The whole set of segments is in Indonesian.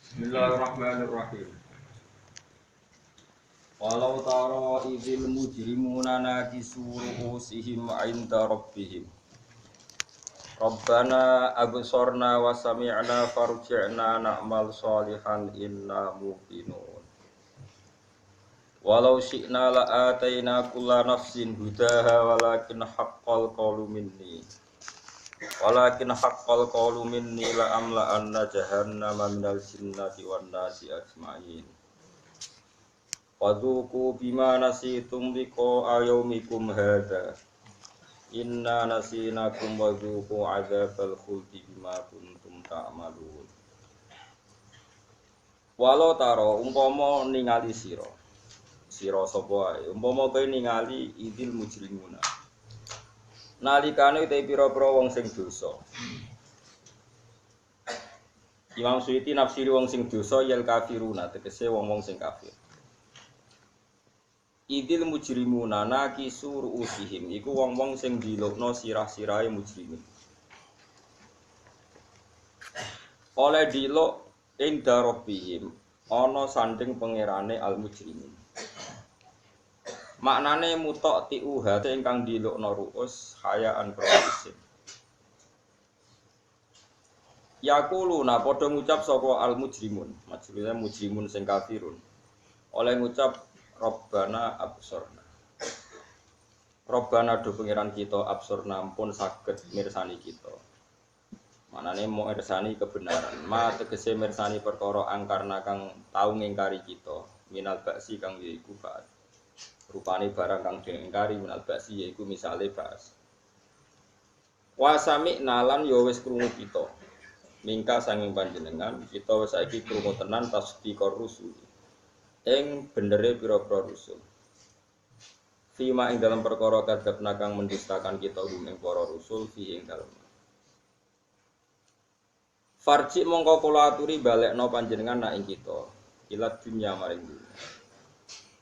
Bismillahirrahmanirrahim. Walau tara idzil mujrimuna nakisu ru'usihim 'inda rabbihim. Rabbana absorna wa sami'na farji'na na'mal sholihan inna muqinun. Walau syi'na la'ataina kulla nafsin hudaha walakin haqqal qawlu minni la'amla'anna jahannama minal jinnati wan nasi ajma'in. Wadzuqu bima nasitum liqa'a yaumikum hadza inna nasinakum wadzuqu 'adzabal khuldi bima kuntum ta'malun. Walau taro umpama ningali sira sapa ae umpama kowe ningali idil mujrimuna nalikane te pira-pira wong sing dosa. Imam Suyuti nafsiri wong sing dosa yal kafiruna tegese wong-wong sing kafir. Idil mujrimuna nakisu ru'usihim iku wong-wong sing dilukno sirah-sirahe mujrimin. Oleh diluk ing darabihim ana sanding pangerane al mujrimin. Maknane mutok tiuha te ingkang dilukno ru'us hayaan kroisim. Yaquluna padha ngucap sapa al mujrimun, maksudnya mujrimun sing kafirun. Oleh ngucap Rabbana absorna. Rabbana do pangeran kita absorna pun saged mirsani kita. Manane mau mirsani kebenaran. Ma tegese mirsani perkara angkarna kang tau ngingkari kita. Minal baksi kang yaiku ba'at. Rupane barang kang diingkari minal baksi yaiku misale ba'as. Wa sami'na lan ya wis krungu kita. Mingka sanging panjenengan kita wis saiki krungu tenan tasdiqor rusul. Ing benere pira-pira rusul. Fima ing dalam perkara kadzabna kang mendustakan kita ing para rusul fi ing dalem. Farji mongko kula aturi balekno panjenengan nak ing kita. Ilat dunya maring dunya.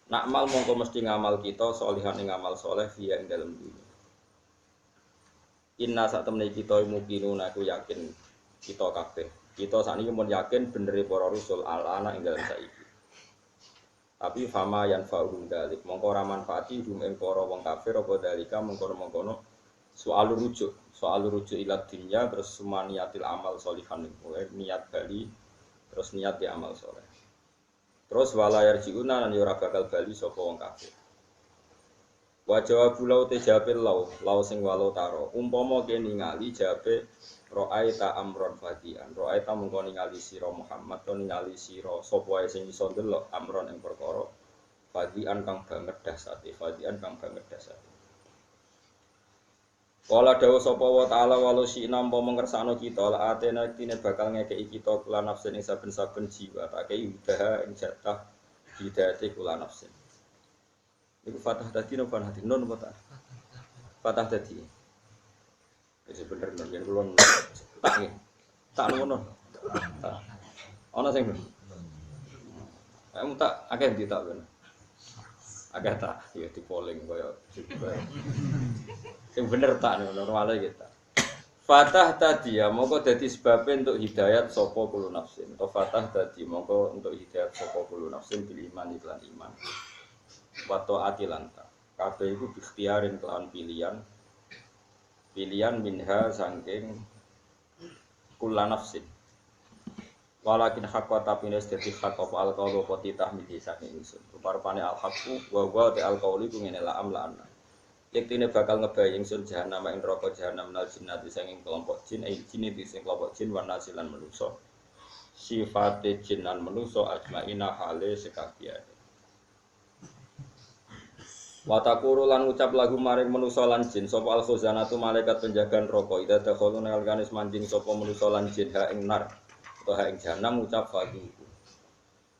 Nakmal mongko mesti ngamal kita sholihan ing amal saleh fi ing dalem dunya. Inna sak temene kita mukminun aku yakin kita kabeh. Kita sakniki mun yakin benere para rusul ala ing dalem saiki. Tapi fama yang fa'uhum dalik mongko ora manfaati hum ing para wong kafir apa dalika mengkono-mengkono soal rujuk ila dunya terus sumaniatil amal sholihan niat bali terus niat di amal saleh terus wala yarjiuna lan ora bakal bali sapa wong kafir wa jawabu lau te jawabe lau sing walau taro umpama kene ningali jawabe ra'aita amron fadian ra'aita mengko ningali sira Muhammad to ningali sira sapa wae sing iso ndelok amron ing perkara fadian kang banget dasate wala dawu sapa wa taala walau si nampa mengersakno kita la atena tine bakal ngekeki kita kula nafsin ing saben-saben jiwa tak kei udaha ing jatah hidayate kula nafsin iku fatah dadi no fan hati non apa fatah dadi wis bener yen kula tak ngono. Ana sing tak akeh ditak ben. Akeh tak ya di polling kaya sing bener tak normale kita. Fatah tadi ya mongko dadi sebab untuk hidayat sapa kulo nafsin. Atau fatah tadi mongko untuk hidayat sapa kulo nafsin bil iman iklan iman. Wa taati lanta. Kabeh iku ikhtiarin kelawan pilihan minha saking kula nafsin walakin haqqa tapines dadi hak apa alqaulu apa titah midi saking ingsun rupa-rupane alhaqu wa te alqauli ku ngene la amlana yektine bakal ngebayang ingsun jahanam ing neraka jahanam nal jinnati saking kelompok jin jin iki sing kelompok jin wan nasilan manusa sifate jin lan manusa ajmaina hale sekabehane Watakuru lan ucap lagu maring manusa lan jin sapa al khuzanatu malaikat penjaga neraka ida dakhalu nalkanis manjing sapa manusa lan jin ha ing nar utawa ha ing jahanam ucap fadu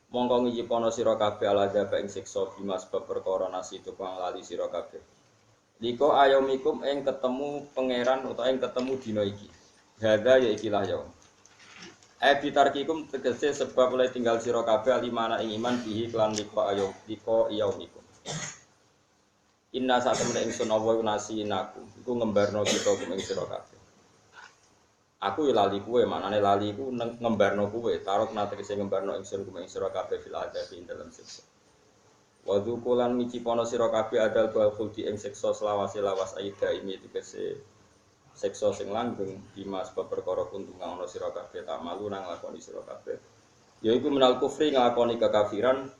mongko ngijipono sira kabeh aladzab ing siksa bima sebab perkara nasi tukang lali sira kabeh liko ayomikum ing ketemu pangeran utawa ing ketemu dina iki hadza ya ikilah yaum bitarkikum tegese sebab oleh tinggal sira kabeh alimana ing iman bihi kelan liko yaumikum Inna saat temen ingsun Allah nasinaku iku ngembarno kita ing sira kabeh. Aku ya lali kuwe, manane lali ku ngembarno kuwe, tarok tegese ngembarno ingsun kuwe ing sira kabeh fil adabi ing dalem siksa. Wa dzukulan micipono sira kabeh adal bal khuldi ing siksa selawase lawas aida ini tegese siksa sing langgeng bima sebab perkara kuntung ana sira kabeh tak malu nang lakoni sira kabeh. Yaiku minal kufri nglakoni kekafiran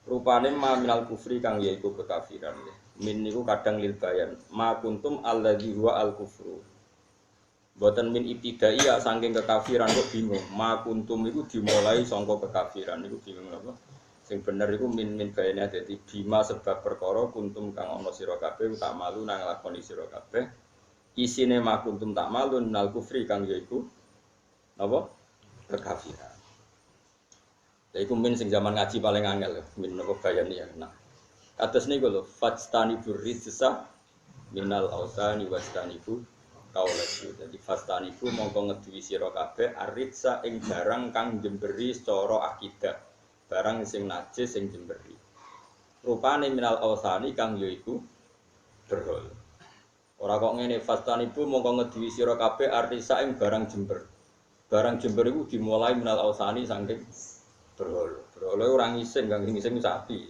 rupane ma minal kufri kang yaiku kekafiran. Min niku kadang lil bayan. Ma kuntum alladzi huwa al kufru. Boten min ibtidai ya saking kekafiran kok bingung. Ma kuntum iku dimulai sangka kekafiran niku bingung apa? Sing bener iku min bayane dadi bima sebab perkara kuntum kang ana sira kabeh tak malu nang lakoni sira kabeh. Isine ma kuntum tak malu nal kufri kang yaiku apa? Kekafiran. Iku min sing zaman ngaji paling angel min apa bayane ya. Nah, kados niku lho fastanibu rijsa minal ausani wastanibu kaulaku. Jadi fastanibu mongko ngeduwi sira kabeh aritsa ing barang kang jemberi secara akidah. Barang sing najis sing jemberi. Rupane minal ausani kang yaiku berhol. Ora kok ngene fastanibu mongko ngeduwi sira kabeh aritsa ing barang jember. Barang jember iku dimulai minal ausani saking berhol. Berhol ora ngising kang ngising sapi.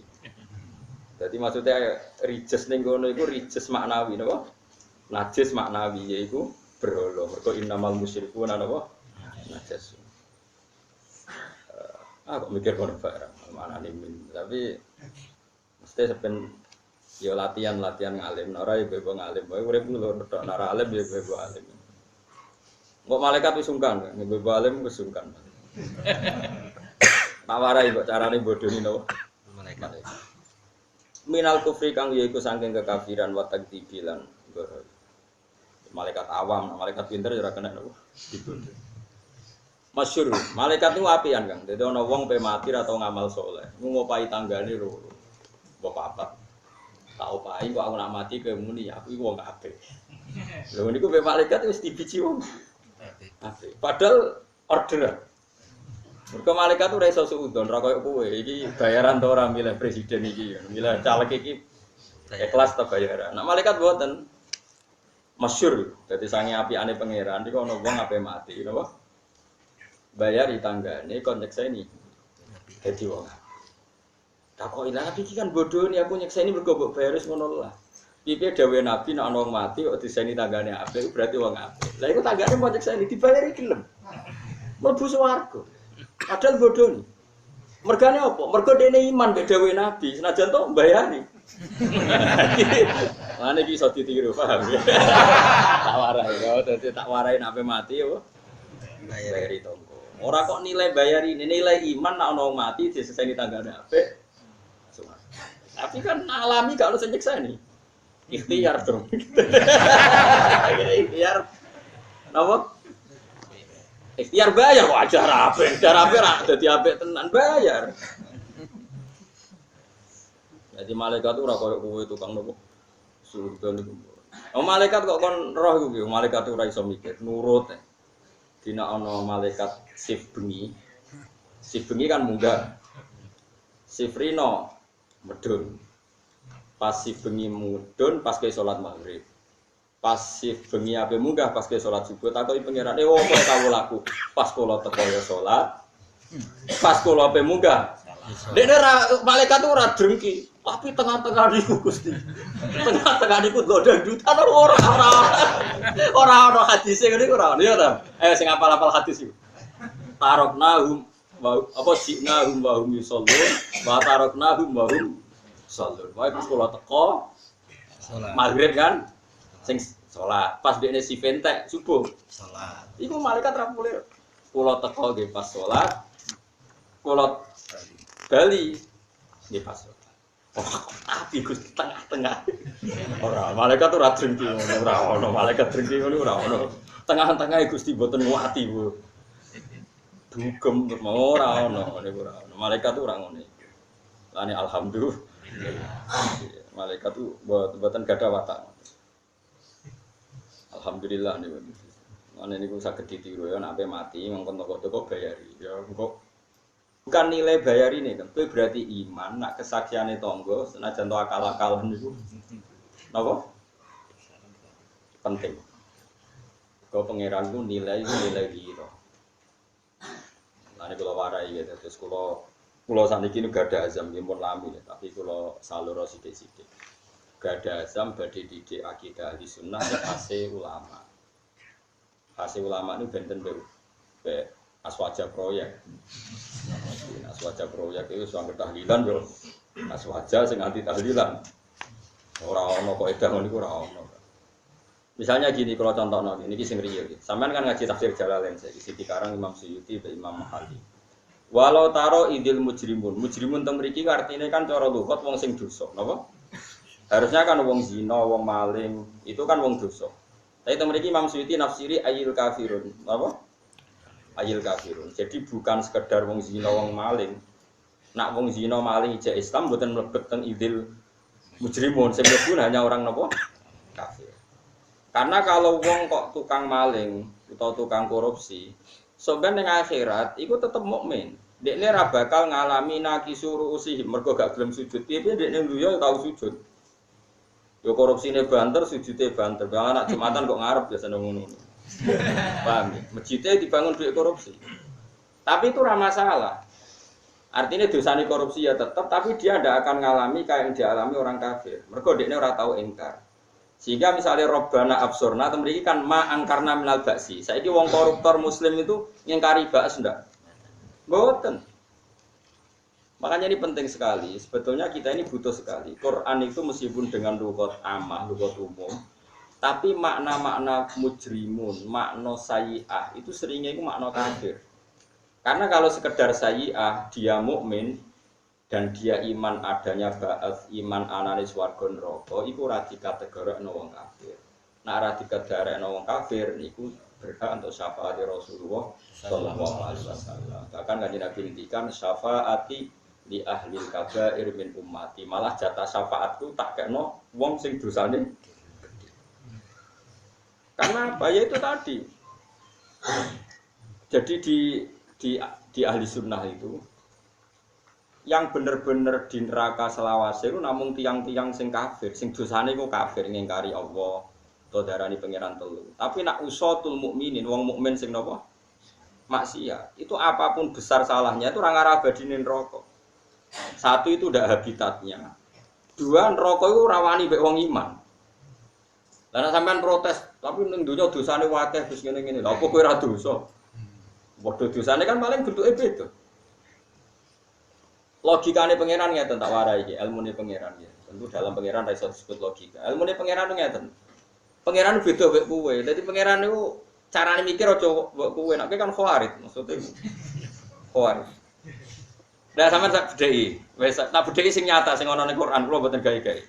Jadi maksudnya rijes ning kono iku rijes maknawi napa? Najis maknawi yaiku berhala. Mergo innamal musyrikuuna napa? Najis. Kok mikir kono barang manane min. Tapi mesti sepen ya latihan ngalim. Ora ya bebo ngalim. Wae urip lho tok ora alim ya bebo alim. Kok malaikat wis sungkan, bebo alim wis sungkan. Tak warai kok carane bodoni napa? Malaikat. Minal kufri kang yaiku saking kekafiran wa takdzibilan. Malaikat awam, malaikat pinter ora kena nopo. Masyhur, malaikat niku apian, Kang. Dadi ana wong pe mati atau ngamal saleh, ngopahi tanggane loro. Mbok papat. Tak opahi kok aku nak mati kowe muni aku iku wong apik. Lho niku pe malaikat wis dibiji wong apik. Padahal order. Mergo malaikat ora iso suudon, ora koyo kowe. Iki bayaran to ora milih presiden iki, milih caleg iki ikhlas ta bayaran. Nek malaikat mboten masyhur, dadi sange apiane pangeran iki ana wong ape mati, napa? Bayar di tanggane kon nyekseni. Dadi wong. Tak kok ilang iki kan bodoh nih aku nyekseni mergo mbok bayar wis ngono lah. Piye dawuhe Nabi nek ana wong mati kok diseni tanggane apik berarti wong apik. Lah iku tanggane mau nyekseni dibayari gelem. Mlebu swarga. Padahal bodoh nih. Mergane apa? Mergo dene iman mbek dawuhe Nabi, senajan to mbayani. Mane iki iso ditiru, paham ya? Tak warai yo, dadi tak warai nek mati yo. Bayari tonggo. Ora kok nilai bayari, nilai iman nek ana wong mati diseseni tanggane apik. Tapi kan alami gak ono sing nyekseni. Ikhtiar dong. Ikhtiar. Napa? Ikhtiar bayar kok ajar apik ra dadi apik tenan bayar. Jadi malaikat ora koyo kowe tukang nopo? Surga niku. Oh malaikat kok kon roh iku piye? Malaikat ora iso mikir, nurut. Dina ana malaikat sif bengi. Sif bengi kan munggah. Sifrino medun. Pas sif bengi mudhun pas ke salat maghrib. Pasif bengi ape munggah pas ke salat subuh takoki pangeran opo kawula laku pas kula teko ya salat pas kula ape munggah dekne malaikat ora drengki tapi tengah-tengah niku Gusti tengah-tengah niku dangdutan ora ana hadis ngene ora ya ta sing apal-apal hadis iku taroknahum apa siknahum wa hum yusallun wa taroknahum wa hum yusallun wae pas kula teko salat maghrib kan sing salat pas dekne si ventek subuh salat iku malaikat ra mulih kula teko nggih pas salat kula bali nggih pas salat tapi Gusti tengah-tengah ora malaikat ora drengki ora ono malaikat drengki ngono ora ono tengah-tengah Gusti mboten nguati Bu dugem ora ono niku ora ono malaikat ora ngono lane alhamdulillah malaikat tu mboten gadah watak. Alhamdulillah niku. Mane niku saged ditiru ya nek ape mati mongkon toko-toko bayari. Ya engko bukan nilai bayari ini kan. Itu berarti iman nak kesaksiane tangga senajan to akal-akalan niku. Napa? Penting. Kau pangeran ku nilai gitu. Nanti kalau warai gitu, terus kalau saniki ini gak ada azam impun lami, tapi kalau salur sidik-sidik gak ada azam badhe didik akidah ahli sunnah fase ulama. Fase ulama ini benten be aswaja proyek. Aswaja proyek itu soal tahlilan yo. Aswaja sing anti tahlilan. Ora ono kok edah niku ora ono. Misalnya gini kalau contohnya ini sing riyo. Sampean kan ngaji tafsir Jalalain saiki Siti Karang Imam Suyuti be Imam Mahali. Walau taro idil mujrimun teng mriki artine kan cara lughat wong sing dosa, napa? Harusnya kan wong zina, wong maling, itu kan wong dosa. Tapi teng mriki Imam Suyuti nafsiri ayil kafirun, napa? Ayil kafirun. Jadi bukan sekedar wong zina, wong maling. Nak wong zina maling ijek Islam mboten mlebet teng idil mujrimun, sing mlebu hanya orang napa? Kafir. Karena kalau wong kok tukang maling atau tukang korupsi, sebenarnya ning akhirat iku tetep mukmin. Dekne ra bakal ngalami nakisuru usih mergo gak gelem sujud. Piye-piye dekne nduya tau sujud. Yo korupsine banter, sujude banter. Bang anak Jumatan kok ngarep biasa ngono. Paham ya? Masjidnya dibangun duit korupsi. Tapi itu ora masalah. Artinya dosane korupsi ya tetap, tapi dia tidak akan ngalami kayak yang dialami orang kafir. Mergo dekne ora tau ingkar. Sehingga misalnya Robbana absurna atau memiliki kan ma'angkarna minal ba'si. Saiki wong koruptor muslim itu ngingkari ba's ndak? Mboten. Makanya ini penting sekali. Sebetulnya kita ini butuh sekali. Quran itu meskipun dengan lughat amah, lughat umum, tapi makna-makna mujrimun, makna sayyi'ah itu seringnya itu makna kafir. Karena kalau sekedar sayyi'ah dia mukmin dan dia iman adanya ba'ats, iman anane swarga neraka iku ora dikategorakno wong kafir. Nek ora dikategorakno wong kafir niku berhak untuk syafaat Rasulullah sallallahu alaihi wasallam. Bahkan kanjeng Nabi ngendikan syafaati li ahli kabair min ummati. Malah jatah syafaatku tak kekno wong sing dosane gede. Karena apa? Ya itu tadi. Jadi di ahli sunnah itu yang bener-bener di neraka selawase itu namun tiang-tiang sing kafir, sing dosane iku kafir ngingkari Allah, to darani pangeran telu. Tapi nak usatul mukminin, wong mukmin sing napa? Maksiat. Itu apapun besar salahnya itu ora ngarabadine neraka. Satu itu udah habitatnya. Dua neraka itu rawani mbek wong iman. Lah nek sampean protes, tapi ning donya dosane akeh wis ngene-ngene. Lah apa kowe ora dosa? Padha dosane kan paling bentuke beda. Logikane pangeran ngeten tak warai iki, ilmune pangeran ya. Tentu dalam pangeran ra iso disebut logika. Ilmune pangeran ngeten. Pangeran beda mek kowe. Dadi pangeran niku carane mikir aja mbok kowe. Nek kan khawarit maksudnya. Khawarit. Lah sampean sak bedheki. Wis tak bedheki sing nyata sing ana ning Quran kula mboten gawe-gawe.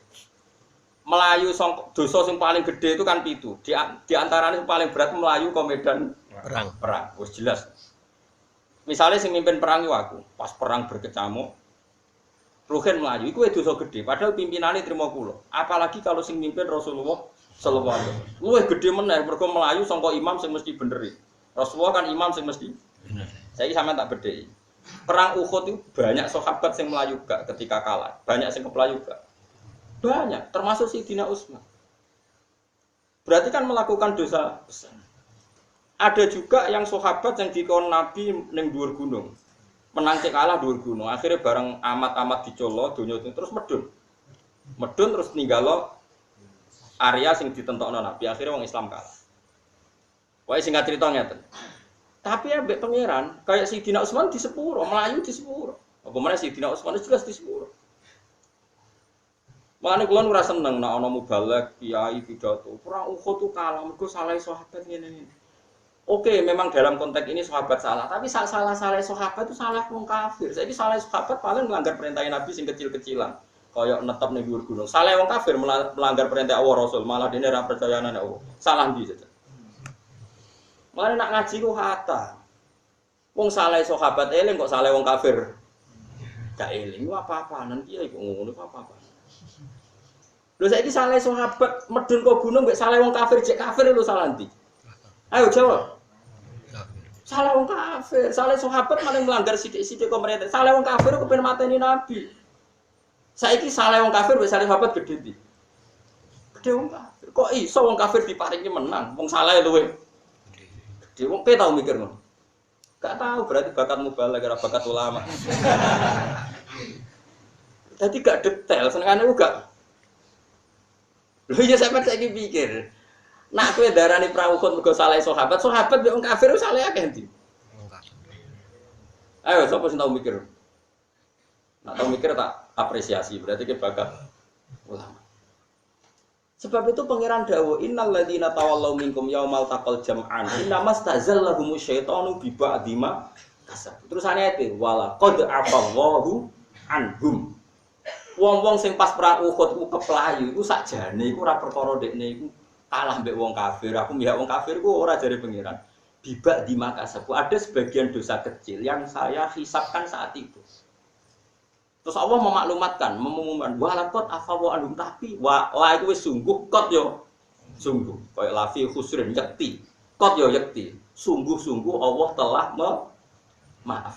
Melayu dosa sing paling gede itu kan 7. Di antarane sing paling berat melayu ke medan perang. Wis jelas. Misalnya sing mimpin perang itu aku, pas perang berkecamuk Ruhin melayu, itu dosa gede. Padahal pimpinannya terima kula. Apalagi kalau sing mimpin Rasulullah sallallahu alaihi wasallam. Luwih gede meneh mergo melayu sangka imam sing mesti beneri. Rasulullah kan imam sing mesti bener. Saiki sampean tak bedheki. Perang Uhud itu banyak sahabat sing melayu gak ketika kalah. Banyak sing kepelayu gak. Banyak, termasuk Sayyidina Utsman. Berarti kan melakukan dosa besar. Ada juga yang sahabat yang dikon Nabi ning dhuwur gunung. Menanti kalah dhuwur gunung, akhirnya bareng amat-amat dicolo donya terus medun. Medun terus ninggalo area sing ditentokno Nabi, akhirnya wong Islam kalah. Wae singkat cerita ngeten. Tapi ambek pangeran, kayak Sayyidina Utsman di sepuro, Melayu di sepuro. Apa meneh Sayyidina Utsman jelas di sepuro. Makane kula ora seneng nek ana mubalek kiai pidato. Perang Uhud tuh kalah mergo salah sahabat ngene-ngene. Oke, memang dalam konteks ini sahabat salah, tapi salah sahabat itu salah wong kafir. Jadi salah sahabat paling melanggar perintah Nabi sing kecil-kecilan. Kayak netep ning dhuwur gunung. Salah wong kafir melanggar perintah Allah Rasul, malah dene ora percaya nang Allah. Salah ndi saja. Malah nak ngaji ku kata. Wong salah sahabat eling kok salah wong kafir. Gak eling ku apa-apaan iki kok ngono apa-apa. Lho saiki salah sahabat medun kok gunung mbek salah wong kafir cek kafir lho salah ndi? Ayo jawab. Salah wong kafir, salah sahabat malah melanggar sithik-sithik kok mereka. Salah wong kafir kok pengen mateni Nabi. Saiki salah wong kafir wis salah sahabat gede ndi? Gede wong kafir. Kok iso wong kafir diparingi menang? Wong salah luwe gede. Wong pe tau mikir ngono. Gak tahu berarti bakat mubalagh ora bakat ulama. Jadi gak detail, senengane ku gak. Lho ya sampeyan saiki pikir. Nak kowe darani pra Uhud mergo saleh sahabat mek wong kafir saleh akeh ndi? Ayo sapa sing tau mikir? Nak tau mikir tak apresiasi, berarti ke bakat ulama. Sebab itu pangeran dawuh innal ladzina tawallaw minkum yaumal taqal jam'an innamas tazallahumus syaitanu bi ba'dima kasab. Terusane ayat wala qad afallahu anhum. Wong-wong sing pas perang Uhud ku keplayu iku sakjane iku ora perkara dekne iku kalah mbek wong kafir. Aku mihak wong kafir ku ora jare pangeran. Bi ba'dima kasab. Ada sebagian dosa kecil yang saya hisabkan saat itu. Terus Allah memaklumatkan, mengumumkan walaqad afawu anhum tapi wa iku wis sungguh kot yo sungguh kaya lafi khusrin yakti kot yo yakti sungguh-sungguh Allah telah maaf.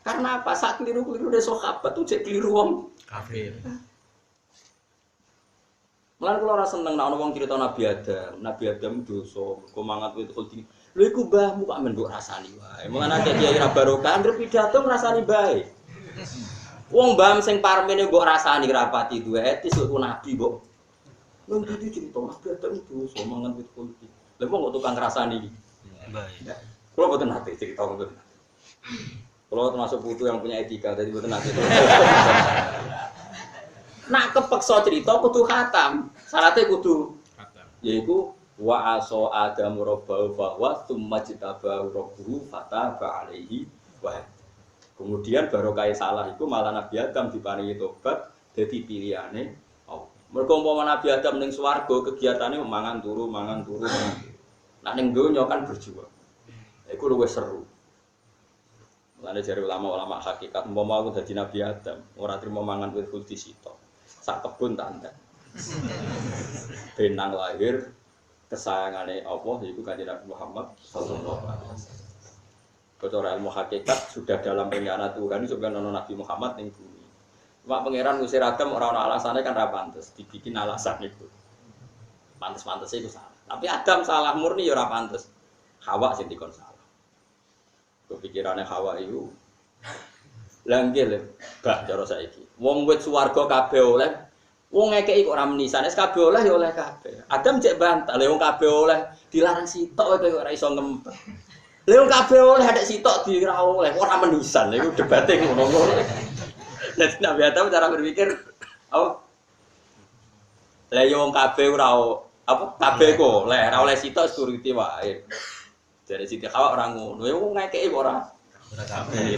Karena apa? Saat keliru-keliru dari sahabat tuh jadi keliru wong kafir. Mulane kula ora seneng nek ana wong cerita Nabi Adam dosa, kok mangat wit khuldi. Lha iku mbahmu kok men mbok rasani wae. Mulane kiai ra barokah anggere pidato ngrasani bae. Wong mbam sing parmene mbok rasani rapati duwe etis kok nabi mbok. Nang dadi cerita Nabi Adam dosa mangan wit khuldi. Lha kok tukang ngrasani iki? Bae. Kula boten nate cerita ngoten. Kula termasuk putu yang punya etika, jadi boten nate. Nak kepeksa cerita kudu khatam. Syaratnya kudu khatam. Yaiku wa aso adamu rabbahu fa wa tsumma jitabahu rabbuhu fataba alaihi wa. Kemudian barokah salah iku malah Nabi Adam diparingi tobat dadi pilihane Allah. Mergo umpama Nabi Adam ning swarga kegiatane mangan turu. Nak ning donya kan berjuang. Iku luwih seru. Mulane jare ulama-ulama hakikat umpama aku dadi Nabi Adam ora trimo mangan wit khuldi sitok. Sak kebun tanda. Benang lahir kesayangane Allah yaiku Kanjeng Nabi Muhammad sallallahu alaihi wasallam. Kecara ilmu hakikat sudah dalam rencana Tuhan sebenarnya Nabi Muhammad ning bumi. Cuma pangeran ngusir Adam ora ana alasane kan ra pantes dibikin alasan itu. Pantes-pantes itu salah. Tapi Adam salah murni ya ora pantes. Hawa sing dikon salah. Kepikirannya Hawa itu langgil bah cara saiki. Wong wit swarga kabeh oleh, wong ngekeki kok ora menisane kabeh oleh ya oleh kabeh. Adam cek bantah, lha wong kabeh oleh dilarang sitok kowe ora iso ngempet. Lha wong kabeh oleh ada sitok dira oleh ora menisan iku debate ngono-ngono. Dadi Nabi Adam cara berpikir oh lha yo wong kabeh ora apa kabeh kok oleh ora oleh sitok turuti wae. Jadi Siti Hawa orang ngono, ya wong ngekeki kok ora kabeh.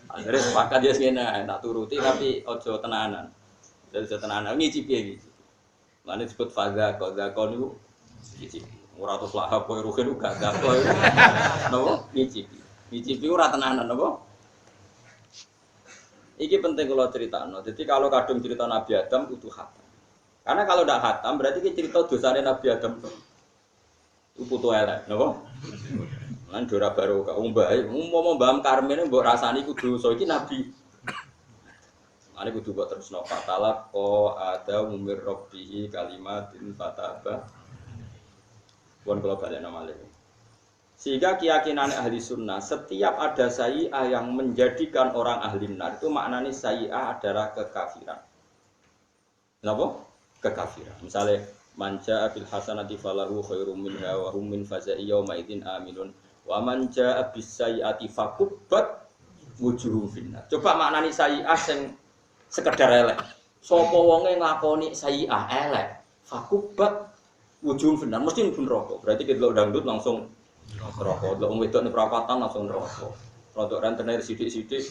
Akhirnya sepakat dia ngene, nak turuti tapi ojo tenanan. Jadi ojo tenanan ngicipi iki. Lan disebut faza zakon niku ngicipi. Ora terus lahap koyo rugen gak zakon. Napa? Ngicipi. Ngicipi ora tenanan napa? Iki penting kalau critakno. Jadi kalau kadung cerita Nabi Adam kudu khatam. Karena kalau ndak khatam berarti ki cerita dosane Nabi Adam. Putu elek, napa? Lan dora barokah. Umpama Mbah Karmene mbok rasani kudu dosa iki nabi. Mane kudu mbok terusno fatalah ko ada umir rabbihi kalimatin fataba. Pun kula balekno malih. Sehingga keyakinan ahli sunnah setiap ada sayyi'ah yang menjadikan orang ahli nar itu maknanya sayyi'ah adalah kekafiran. Napa? Kekafiran. Misalnya manja bil hasanati falahu khairum minha wa hum min faza'i yauma idzin aminun wa man jaa bis sayyiati fakubbat wujuhum finnar. Coba maknani sayyi'ah sing sekedar elek. Sapa wonge nglakoni sayyi'ah elek, fakubbat wujuhum finnar mesti mlebu neraka. Berarti kita dangdut langsung neraka. Wong wedok ning perapatan langsung neraka. Rodok rentenir sithik-sithik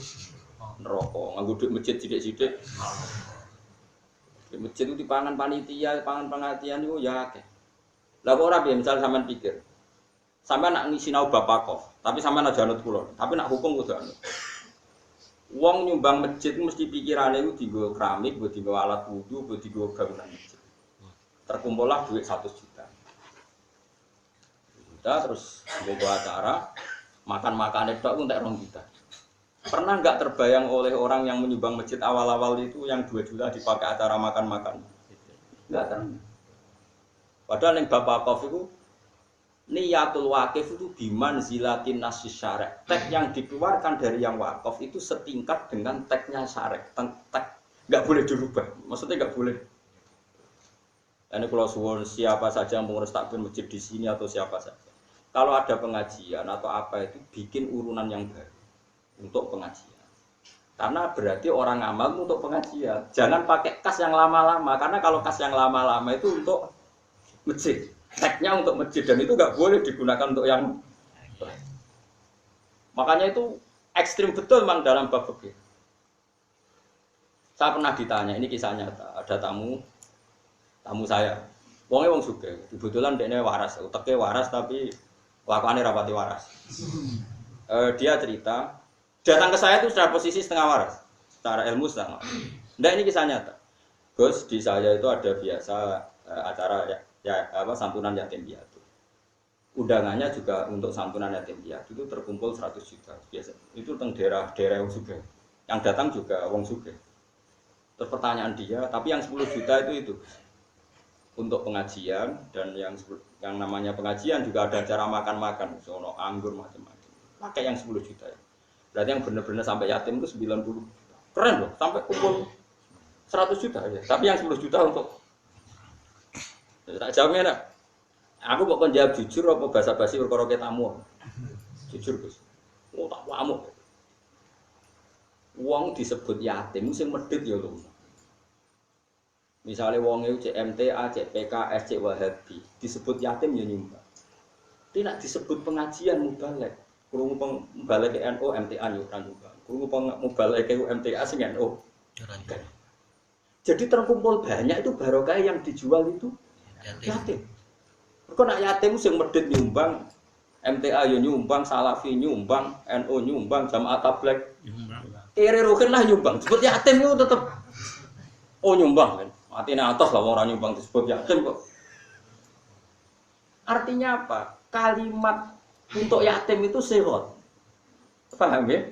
neraka. Nganggo dhuwit masjid sithik-sithik. Di masjid itu dipangan panitia, pangan pengajian itu ya akeh. Lah kok ora piye misal sampean pikir. Sampean nak sinau bapak kok, tapi sampean aja anut kula. Tapi nak hukum kudu anut. Wong nyumbang masjid mesti pikirane iku dienggo keramik, mbok dienggo alat wudu, mbok dienggo bangunan masjid. Terkumpullah duit 100 juta. Terus nggo acara makan-makane tok entek 2 juta. Pernah nggak terbayang oleh orang yang menyumbang masjid awal-awal itu yang 2 juta dipakai acara makan-makan? Nggak kan? Padahal yang Bapak Kof itu Niyatul wakif itu biman zilatin nasis syarek. Teks yang dikeluarkan dari yang wakaf itu setingkat dengan teksnya syarek. Teks nggak boleh dirubah. Maksudnya nggak boleh. Ini kalau suwon siapa saja yang mengurus takbir masjid di sini atau siapa saja. Kalau ada pengajian atau apa itu bikin urunan yang baru untuk pengajian. Karena berarti orang amal untuk pengajian. Jangan pakai kas yang lama-lama. Karena kalau kas yang lama-lama itu untuk masjid. Teksnya untuk masjid dan itu nggak boleh digunakan untuk yang lain. Makanya itu ekstrim betul memang dalam bab fikih. Saya pernah ditanya, ini kisah nyata, ada tamu saya, wong sugih, kebetulan dia waras, uteknya waras tapi lakuannya rapati waras. Dia cerita, datang ke saya itu sudah posisi setengah waras, secara ilmu setengah waras. Nah ini kisah nyata, Gus di saya itu ada biasa acara santunan yatim piatu. Undangannya juga untuk santunan yatim piatu itu terkumpul 100 juta biasa. Itu teng daerah wong sugih. Yang datang juga wong sugih. Terus pertanyaan dia, tapi yang 10 juta itu untuk pengajian dan yang namanya pengajian juga ada acara makan-makan, sono anggur macam-macam. Pakai yang 10 juta ya. Berarti yang benar-benar sampai yatim itu 90 juta. Keren loh, sampai kumpul 100 juta ya. Tapi yang 10 juta untuk tak jawabnya nak. Aku kok jawab jujur apa basa-basi perkara tamu. Jujur Gus. Oh tak amuk. Wong disebut yatim sing medhit ya lho. Misalnya wong itu CMTA, CPKS, Cek Wahabi disebut yatim ya nyumbang. Tidak disebut pengajian mubalek. Krungu mubalek NU MTA yo ora nyumbang. Krungu mubalek MTA sing NU. Jadi terkumpul banyak itu barokah yang dijual itu yatim. Kok nak yatim sing medhit nyumbang, MTA yo nyumbang, Salafi nyumbang, NU nyumbang, Jamaah Tabligh nyumbang. Kere rukin lah nyumbang. Disebut yatim itu tetap nyumbang kan. Artinya atas lah orang nyumbang disebut yatim kok. Artinya apa? Kalimat untuk yatim itu sirot. Paham ya?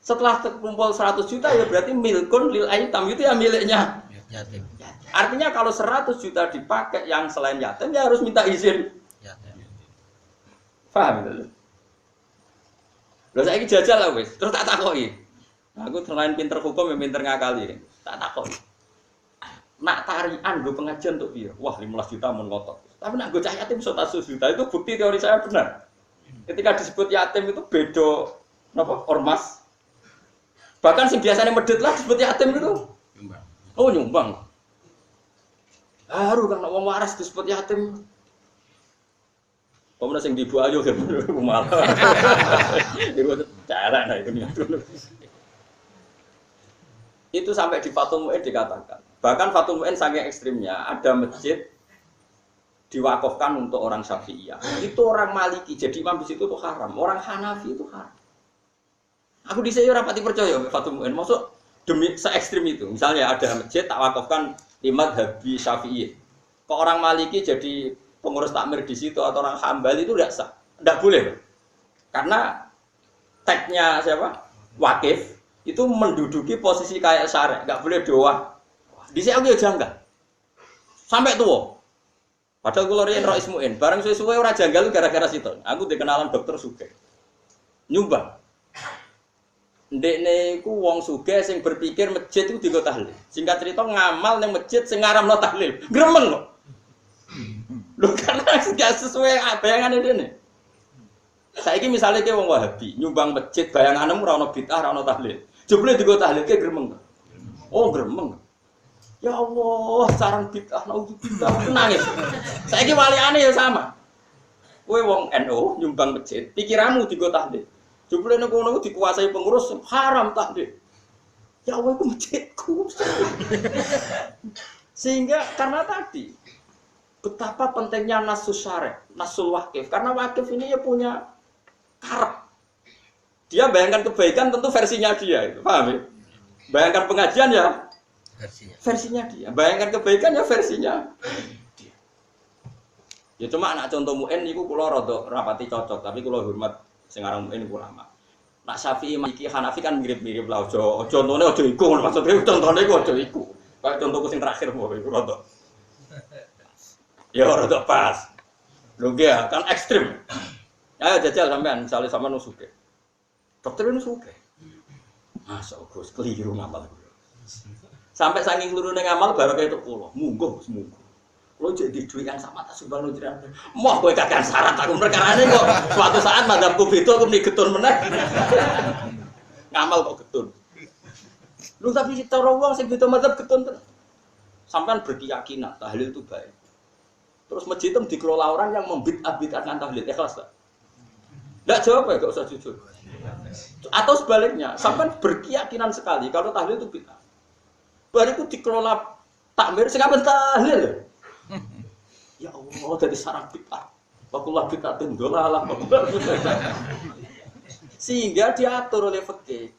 Setelah terkumpul 100 juta ya berarti milkun lil aitam itu ya miliknya yatim. Artinya kalau 100 juta dipakai yang selain yatim ya harus minta izin yatim. Paham itu? Lha saiki jajal lah wis, terus tak takoki. Aku selain pinter hukum ya pinter ngakali. Tak takoki. Nak tarian gue pengajian untuk dia, wah 15 juta mau ngotot. Tapi nak gue cah yatim 100 juta itu bukti teori saya benar. Ketika disebut yatim itu bedo, apa ormas. Bahkan sing biasanya medit lah disebut yatim itu. Nyumbang. Oh nyumbang. Haru kan wong waras disebut yatim. Pemenang sing di Bu Ayu kan malah. Itu cara nah itu. Itu sampai di Fathul Mu'in dikatakan. Bahkan Fathul Mu'in saking ekstrimnya, ada masjid diwakafkan untuk orang Syafi'iyah. Itu orang Maliki, jadi imam di situ itu haram. Orang Hanafi itu haram. Aku di sini rapati percaya Fathul Mu'in. Maksud demi se-ekstrim itu. Misalnya ada masjid tak wakafkan imam Habi Syafi'i. Kok orang Maliki jadi pengurus takmir di situ atau orang Hambali itu tidak sah. Tidak boleh. Karena teksnya siapa? Wakif itu menduduki posisi kayak syarek, nggak boleh doa. Di sini aku ya janggal, sampai tua. Padahal kalau riyen Rais Muin, bareng suwe-suwe orang janggal gara-gara situ. Aku dikenalan dokter Sugih, nyumbang. Ndekne iku wong sugih sing berpikir masjid itu digo tahlil. Singkat cerita ngamal nang masjid sing ngaramno tahlil. Gremeng kok. Lho karena gak sesuai bayangane dene. Saiki misale ke wong Wahabi, nyumbang masjid bayangane ora ono bid'ah, ora ono tahlil. Jebule digo tahlil ke gremeng. Oh, gremeng. Ya Allah, sarang bid'ah naudzubillah nangis. Saiki waliane ya sama. Kowe wong NU nyumbang masjid, pikiranmu digo tahlil. Jebule nek ngono dikuasai pengurus haram tahlil. Ya Allah iku masjidku. Sehingga karena tadi betapa pentingnya nasus syarek, nasul wakif. Karena wakif ini ya punya karep. Dia bayangkan kebaikan tentu versinya dia, itu paham ya? Bayangkan pengajian ya versinya dia. Bayangkan kebaikan ya versinya dia. Ya cuma anak contoh Mu'in niku kula rada rapati cocok, tapi kula hormat sing aran Mu'in ulama. Nak Syafi'i Maliki Hanafi kan mirip-mirip lah aja contone aja iku maksudnya contone iku aja iku. Kayak contohku sing terakhir mau iku rada. Ya rada pas. Lho ya, kan ekstrim. Ayo jajal sampean, misalnya sama nusuke. Dokter nusuke. Masuk Gus keliru ngamal. Sampai saking kelurune ngamal baru kayak itu kula. Munggo semunggo. Lo jadi duit yang sama tak sumbang lo jiran. Moh kowe kakek syarat aku perkarane kok. Suatu saat madzhabku beda aku muni getun meneh. Ngamal kok getun. Lu tapi cara wong sing beda madzhab getun tenan. Sampean berkeyakinan tahlil itu baik. Terus masjid itu dikelola orang yang membid'ah-bid'ahkan tahlil. Ikhlas tak? Enggak jawab ya, enggak usah jujur. Atau sebaliknya, sampean berkeyakinan sekali kalau tahlil itu bid'ah. Baru itu dikelola takmir sing apen tahlil. Ya Allah, dari sarang bid'ah. Wakullah bid'atin dolalah. Sehingga diatur oleh fikih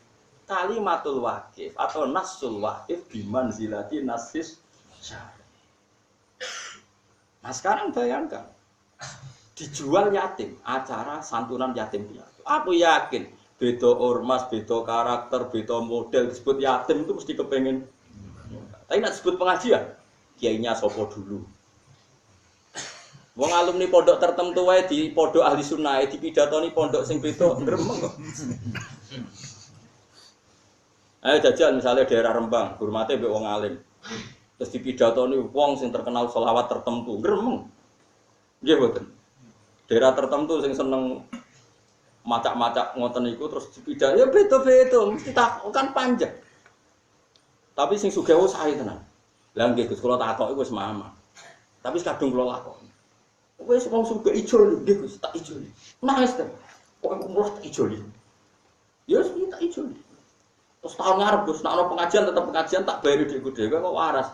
kalimatul waqif atau nasul waqif bimanzilati nasis syar'i. Nah sekarang bayangkan dijual yatim, acara santunan yatim piatu. Aku yakin beda ormas, beda karakter, beda model disebut yatim itu mesti kepengen. Tapi nak disebut pengajian, kiainya sopo dulu. Wong alumni pondok tertentu wae di pondok ahli sunnah di pidatoni pondok sing beda gremeng kok. Ayo jajal misalnya daerah Rembang, hormate mbek wong alim. Terus di pidatoni wong sing terkenal selawat tertentu gremeng. Nggih mboten. Daerah tertentu sing seneng macak-macak ngoten niku terus dipidat ya beda-beda mesti kan panjang. Tapi sing sugih sae tenan. Lah nggih Gus kula takok iku wis mama. Tapi kadung kula lakoni. Wes wong sugih ijo nggih Gus tak ijo. Nangis ta. Kok umur tak ijo. Ya wis tak ijo. Terus tahun ngarep Gus nek ana pengajian tetep pengajian tak bayar dhewe kok waras.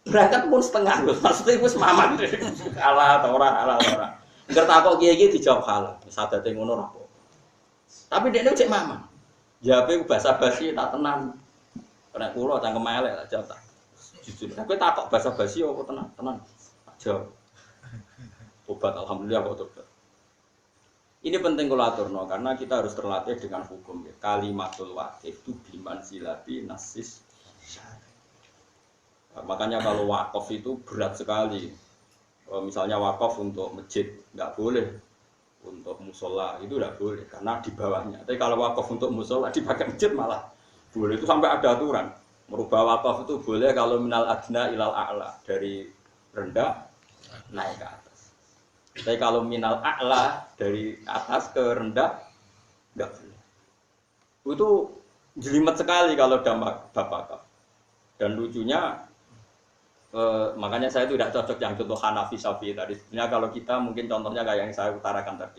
Berangkat pun setengah Gus. Maksudnya wis mamang. Ala ta ora. Engger takok kiye-kiye dijawab halal. Sadate ngono ora apa. Tapi dekne cek mamang. Jawabe basa-basi tak tenan. Nek kula cangkem elek tak jawab tak. Jujur. Kowe takok basa-basi apa tenan? Tenan. Tak jawab. Tobat alhamdulillah kok tobat. Ini penting kula aturno karena kita harus terlatih dengan hukum ya. Kalimatul waqif itu bimanzilati nasis syar'i. Makanya kalau wakaf itu berat sekali. Misalnya wakaf untuk masjid enggak boleh. Untuk musola itu enggak boleh karena di bawahnya. Tapi kalau wakaf untuk musola dipakai masjid malah boleh. Itu sampai ada aturan. Merubah wakaf itu boleh kalau minal adna ilal a'la, dari rendah naik ke atas. Tapi kalau minal a'la dari atas ke rendah enggak boleh. Itu jelimet sekali kalau dampak bapak. Dan lucunya makanya saya tidak cocok yang contoh Hanafi Syafi'i tadi. Sebenarnya kalau kita mungkin contohnya kayak yang saya utarakan tadi.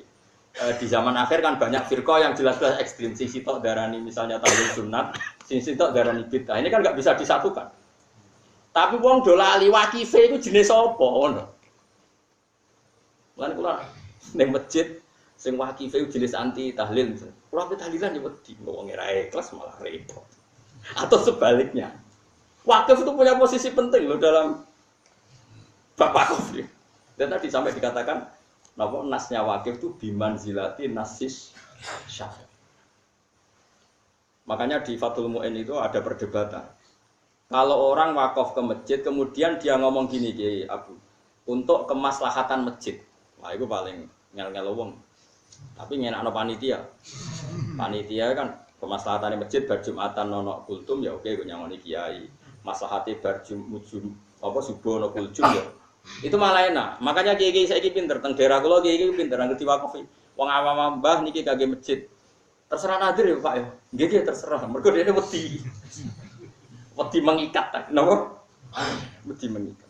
Di zaman akhir kan banyak firqah yang jelas-jelas ekstrim. Sisi tok darani misalnya tahlil sunat, sisi tok darani bid'ah. Ini kan enggak bisa disatukan. Tapi wong do lali waqife iku jenis apa ngono. Lan kula ning masjid sing waqife jenis anti tahlil. Kula pe tahlilan ya wedi wong ora ikhlas malah repot. Atau sebaliknya. Wakif itu punya posisi penting loh dalam bab wakaf. Dan tadi sampai dikatakan bahwa nasnya wakif itu bimanzilati nasis syar'i. Makanya di Fathul Mu'in itu ada perdebatan. Kalau orang wakaf ke masjid kemudian dia ngomong gini Kiai Abu, untuk kemaslahatan masjid. Wah itu paling ngel-ngel wong. Tapi ngenakno panitia. Panitia kan kemaslahatan masjid bar Jumatan nono kultum ya oke gue nyangoni kiai. Maslahate bar Jumujum apa subuh nono kultum ya. Itu malah enak. Makanya kiai saiki pinter teng daerah kula kiai pinter nang diwakaf. Wong awam mbah niki kagge masjid. Terserah nadir ya Pak ya. Nggih terserah. Mergo dhekne wedi. Wedi mengikat ta. Napa? Wedi mengikat.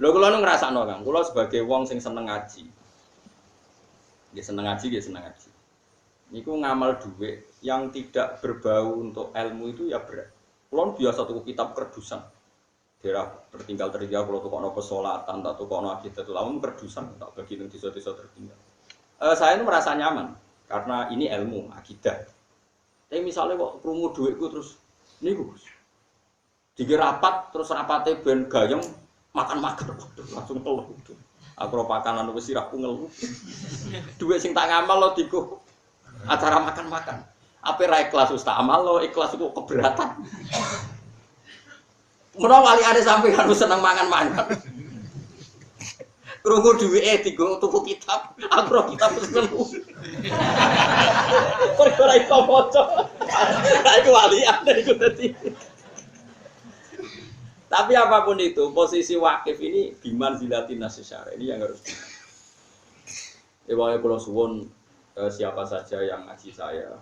Lho kula nu ngrasakno Kang. Kula sebagai wong sing seneng ngaji. Nggih seneng ngaji. Niku ngamal dhuwit yang tidak berbau untuk ilmu itu ya berat. Kula biasa tuku kitab kerdusan. Daerah tertinggal kalau tukokno pesolatan, tak tukokno akidatul ulama kerdusan, tak bagi nang desa-desa tertinggal. Saya itu merasa nyaman karena ini ilmu akidah. Tapi misalnya kok krungu dhuwitku terus niku Gus. Dikira rapat terus rapate ben gayeng makan-makan langsung telu. Aku ora pakanan wis sirahku ngelu. Dhuwit sing tak ngamal lo diku acara makan-makan. Apa ra ikhlas Ustaz amal lo ikhlas kok keberatan. Menawa wali ada sampai harus seneng mangan-mangan. Krungu duwike digo tuku kitab, aku ro kitab wis nemu. Perkara iso maca. Iku walian iku dadi. Tapi apapun itu, posisi wakif ini biman zilatin nasyara ini yang harus. Ewae kula suwun siapa saja yang ngaji saya,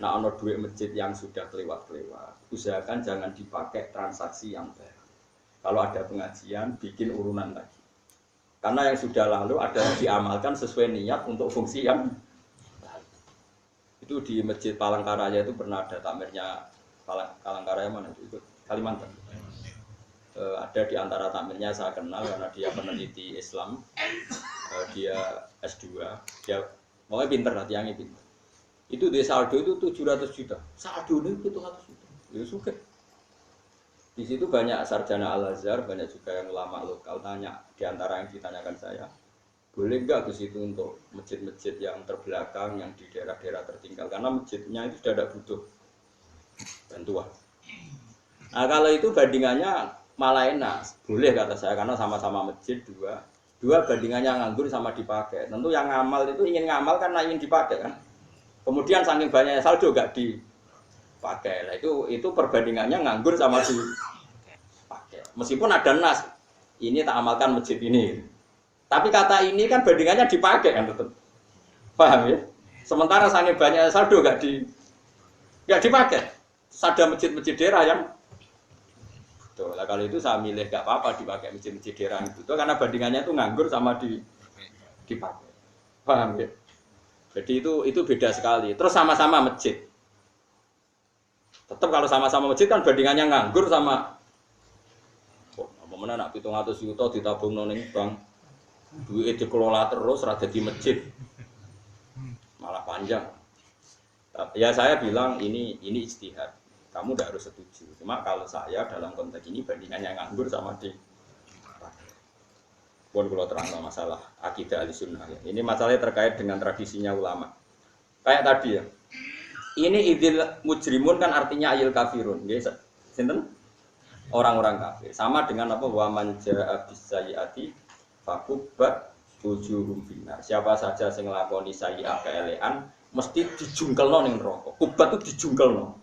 nah ono duit masjid yang sudah kelewat-kelewat, usahakan jangan dipakai transaksi yang baru. Kalau ada pengajian, bikin urunan lagi. Karena yang sudah lalu ada yang diamalkan sesuai niat untuk fungsi yang lalu. Itu di Masjid Palangkaraya itu pernah ada takmirnya Palangkaraya mana itu? Kalimantan. Ada di antara takmirnya saya kenal karena dia peneliti Islam, dia S2, dia pokoknya pinter lah, tiangnya pinter. Itu di saldo itu 700 juta, saldo itu 700 juta, ya suka. Di situ banyak sarjana Al-Azhar, banyak juga yang ulama lokal tanya, di antara yang ditanyakan saya, boleh nggak ke situ untuk masjid-masjid yang terbelakang, yang di daerah-daerah tertinggal, karena masjidnya itu sudah tidak butuh bantuan. Nah kalau itu bandingannya malah enak, boleh kata saya, karena sama-sama masjid dua bandingannya nganggur sama dipakai. Tentu yang ngamal itu ingin ngamal karena ingin dipakai kan. Kemudian saking banyaknya saldo gak dipakai. Nah, itu perbandingannya nganggur sama dipakai. Meskipun ada nas, ini tak amalkan masjid ini. Tapi kata ini kan bandingannya dipakai kan tetap. Paham ya? Sementara saking banyaknya saldo gak dipakai. Ada masjid-masjid daerah yang lah kalau itu saya milih gak apa-apa dipakai masjid-masjid daerah itu karena bandingannya itu nganggur sama dipakai. Paham ya? Jadi itu beda sekali. Terus sama-sama masjid. Tetap kalau sama-sama masjid kan bandingannya nganggur sama mana nak 700 juta ditabung ning bank. Duit dikelola terus rada di masjid. Malah panjang. Ya saya bilang ini ijtihad. Kamu tidak harus setuju. Cuma kalau saya dalam konteks ini bandingannya nganggur sama di pun kalau terang masalah akidah Ahlussunnah. Ini masalahnya terkait dengan tradisinya ulama. Kayak tadi ya. Ini idil mujrimun kan artinya ayil kafirun. Nggih, sinten? Orang-orang kafir. Sama dengan apa wa man jaa bis-sayyi'ati fakubbat wujuhum finnar. Siapa saja sing nglakoni sayyi'ah keelekan mesti dijungkelno ning neraka. Kubat itu dijungkelno.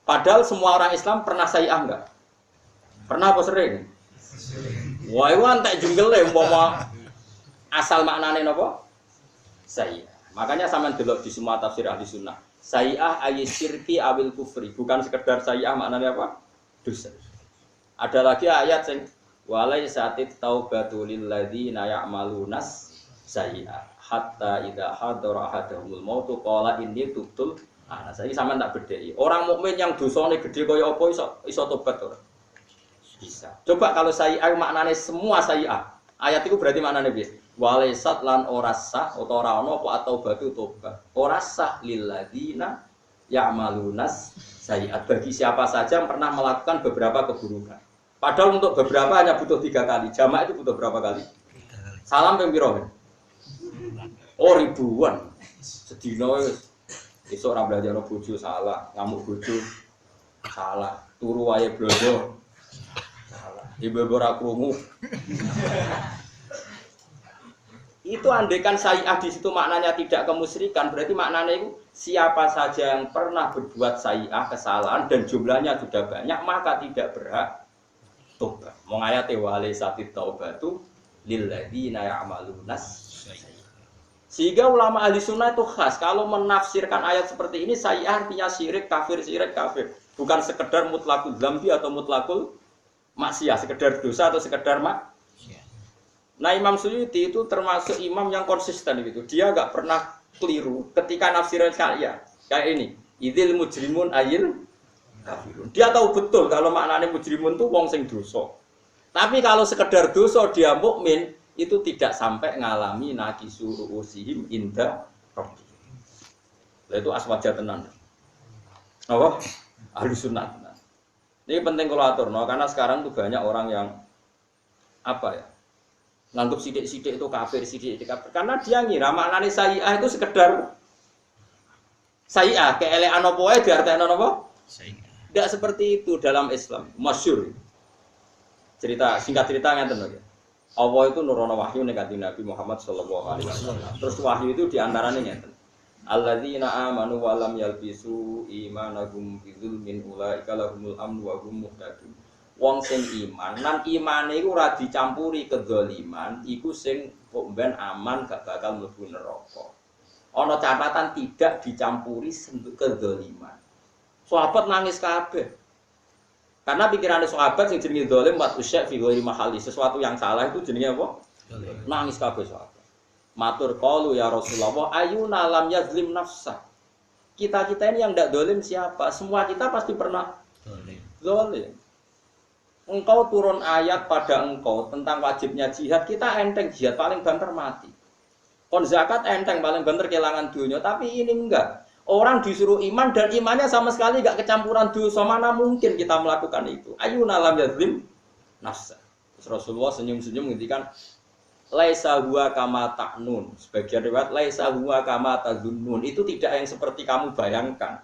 Padahal semua orang Islam pernah sayyi'ah enggak? Pernah apa sering? Wah, itu antek junggele umpama asal maknane napa? Sayyi'ah. Makanya sampean delok di semua tafsir ahli sunnah. Sayyi'ah ayyisirki awil kufri, bukan sekedar sayyi'ah maknanya apa? Dosa. Ada lagi ayat sing walai satit taubatu lil ladzina ya'malunas sayyi'ah hatta idza hadara ahadahumul mautu qala inni tubtul. Nah, saya sampean tak bedheki. Orang mukmin yang dosane gede kaya apa iso tobat ora? Bisa. Coba kalau sayyi'ah maknane semua sayyi'ah. Ayat itu berarti maknane piye? Walaisat lan ora sah utawa ora ana apa atau batu tobat. Ora sah lil ladzina ya'malunas sayyi'at bagi siapa saja yang pernah melakukan beberapa keburukan. Padahal untuk beberapa hanya butuh 3 kali. Jamaah itu butuh berapa kali? Salam ping pira? Oh ribuan. Sedina wis esuk ora belajar bojo salah, ngamuk bojo salah, turu wae blodo salah. Ibu-ibu ora krungu. Itu andekan sayyi'ah di situ maknanya tidak kemusyrikan, berarti maknanya itu siapa saja yang pernah berbuat sayyi'ah kesalahan dan jumlahnya sudah banyak maka tidak berhak tobat. Mau ayate wale satit taubatu lil ladzina ya'malunas. Sehingga ulama ahli sunnah itu khas kalau menafsirkan ayat seperti ini sayyi'ah artinya syirik kafir, bukan sekedar mutlakul dzambi atau mutlakul maksiyah, sekedar dosa atau sekedar Nah Imam Suyuti itu termasuk imam yang konsisten gitu. Dia enggak pernah keliru ketika nafsiran kayak ini. Idzil mujrimun ayil kafirun. Dia tahu betul kalau maknanya mujrimun itu wong sing dosa. Tapi kalau sekedar dosa dia mukmin itu tidak sampai ngalami naqisu usihim inda rabbi. Itu aswaja tenan. Apa? Ahlus sunnah tenan. Ini penting kalau aturno karena sekarang tuh banyak orang yang apa ya? Nganggep sidik-sidik itu kafir, sidik-sidik kafir. Karena dia ngira maknane sayyi'ah itu sekedar sayyi'ah, keelekan apa wae diartekno napa? Sayyi'ah. Tidak seperti itu dalam Islam, masyhur. Singkat cerita ngeten lho. Allah itu nurono wahyu ning Kanjeng Nabi Muhammad sallallahu alaihi wasallam. Terus wahyu itu diantaranya ngeten. Alladzina amanu wa lam yalbisu imanahum bidzulmin ulaika lahumul amnu wa hum muhtadun. Wong sing iman, lan imane iku ora dicampuri kedzaliman, iku sing kok ben aman gak bakal mlebu neraka. Ana catatan tidak dicampuri kedzaliman. Sahabat nangis kabeh. Karena pikirannya sahabat yang jenenge zalim wa tusyek fi ghairi mahalli, sesuatu yang salah itu jenenge apa? Nangis kabeh sahabat. Matur qalu ya Rasulullah ayuna lam yazlim nafsa. Kita-kita ini yang ndak zalim siapa? Semua kita pasti pernah zalim. Engkau turun ayat pada engkau tentang wajibnya jihad, kita enteng jihad paling banter mati. Kon zakat enteng paling banter kehilangan dunia, tapi ini enggak. Orang disuruh iman dan imannya sama sekali enggak kecampuran dosa, mana mungkin kita melakukan itu? Ayuna lam yazlim nafsa. Rasulullah senyum-senyum ngendikan laisa huwa kama ta'nun. Sebagian riwayat laisa huwa kama tadzunnun. Itu tidak yang seperti kamu bayangkan.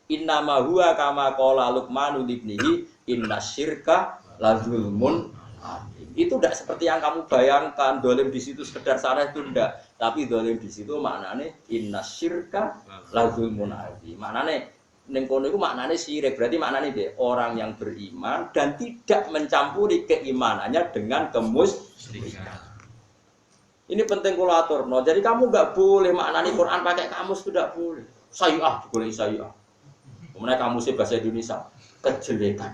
Innama huwa kama qala Luqman libnihi innasyirka lazulmun. Itu tidak seperti yang kamu bayangkan. Dolim di situ sekedar salah itu tidak. Tapi dolim di situ maknanya innasyirka lazulmun adzim. Maknanya ning kono iku maknane syirik. Berarti maknane dia orang yang beriman dan tidak mencampuri keimanannya dengan kemusyrikan. Ini penting kula aturno. Jadi kamu enggak boleh maknani Quran pakai kamus, tidak boleh. Sayyah, boleh sayyah. Kemudian kamusnya bahasa Indonesia kejelekan.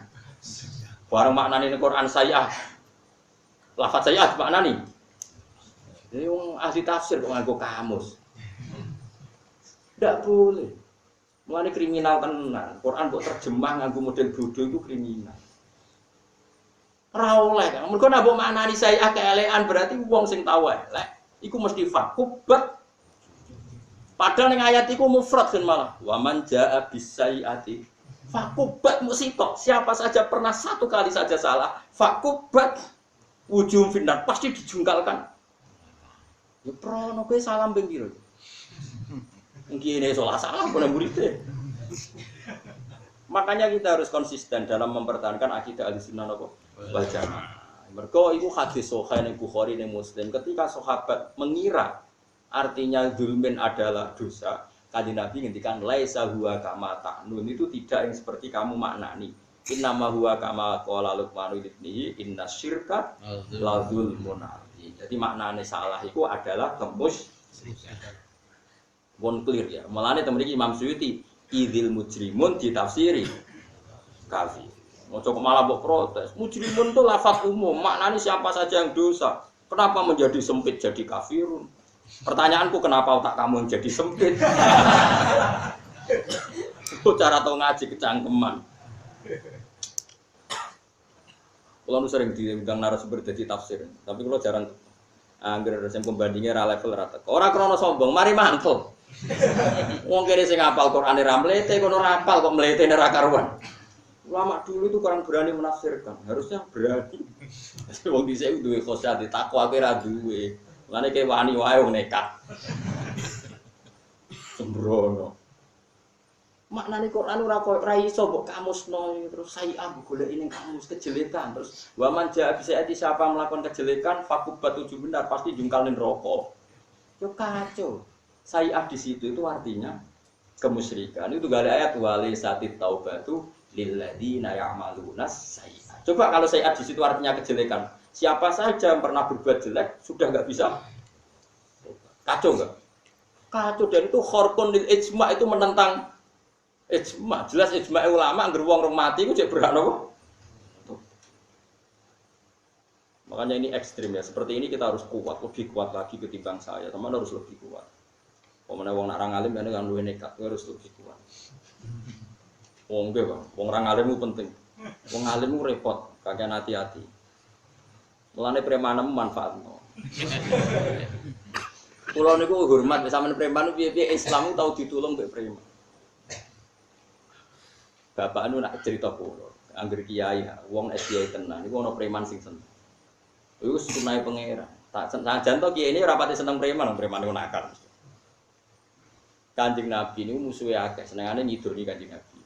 Barang maknani Quran sayyah. Lafaz sayyah maknani. Jadi wong ahli tafsir kok nganggo kamus. Tidak boleh. Mulane kriminal tenan. Quran kok terjemah nganggo model bodoh itu kriminal. Ora oleh kan. Mergo nek mbok maknani sayyah keelekan berarti wong sing tau elek iku mesti fakubat. Padahal ning ayat iku mufrad kan malah. Wa man jaa bisayyati fakubat musitok. Siapa saja pernah satu kali saja salah, fakubat ujung finnar pasti dijungkalkan. Ya prono kowe salam ping piro? Mungkin ini salah pun muridnya. Makanya kita harus konsisten dalam mempertahankan akidah Ahlussunnah wal Jamaah. Mergo iku hadis sahih ning Bukhari ning Muslim ketika sahabat mengira artinya zulmin adalah dosa, Kanjeng Nabi ngendikan laisa huwa kama ta'nun, itu tidak yang seperti kamu maknani. Innama huwa kama qala Luqman ibnihi innasyirka la zulmun adzim. Jadi maknane salah itu adalah kemusyrikan. Bon clear ya. Mulane temen iki Imam Suyuti idzil mujrimun ditafsiri kafir. Mau coba malah mbok protes. Mujrimun itu lafaz umum, maknanya siapa saja yang dosa. Kenapa menjadi sempit jadi kafirun? Pertanyaanku kenapa otak kamu yang jadi sempit? Itu cara tau ngaji kecangkeman. Kalau sering diundang narasumber jadi tafsir, tapi kalau jarang angger sing pembandingnya ra level rata. Ora krana sombong, mari mantul. Wong kene sing hafal Qur'ane ra mlete kono ra hafal kok mletene ra karuan. Ulama dulu itu kurang berani menafsirkan, harusnya berani. Wong dhisik duwe khosyah takwa kowe ra duwe. Lane ke wani wae wong nekat. Sembrono. Maknane Quran ora koyo ra iso mbok kamusno terus sayi'ah golek ning kamus kejelekan terus wa man jaa bisaati siapa melakukan kejelekan fakubat tujuh benar pasti jungkal ning neraka. Yo kacau. Sayi'ah di situ itu artinya kemusyrikan. Itu gale ayat wali satit taubatu lilladzina ya'maluna sayyi'at. Coba kalau sayi'at di situ artinya kejelekan. Siapa saja yang pernah berbuat jelek sudah enggak bisa. Kacau enggak? Kacau, dan itu khorqun lil ijma', itu menentang ijma'. Jelas ijma' ulama angger wong mati iku cek berhak napa? Makanya ini ekstrim ya. Seperti ini kita harus kuat, lebih kuat lagi ketimbang saya. Teman harus lebih kuat. Pemene wong nak ra ngalim kan luwih nekat, harus lebih kuat. Wong nggih, Bang. Wong ra ngalim ku penting. Wong ngalim ku repot, kakean hati-hati. Mulane premanem manfaatno. Kula niku hormat sampeyan preman piye-piye Islam tau ditulung mbek preman. Bapak anu nak cerita kula, angger kiai, wong kiai tenan niku ana preman sing seneng. Iku sunahe pangeran. Tak senajan to kiai ini ora pati seneng preman niku nakal. Kanjeng Nabi niku musuhe akeh, senengane ngidoni Kanjeng Nabi.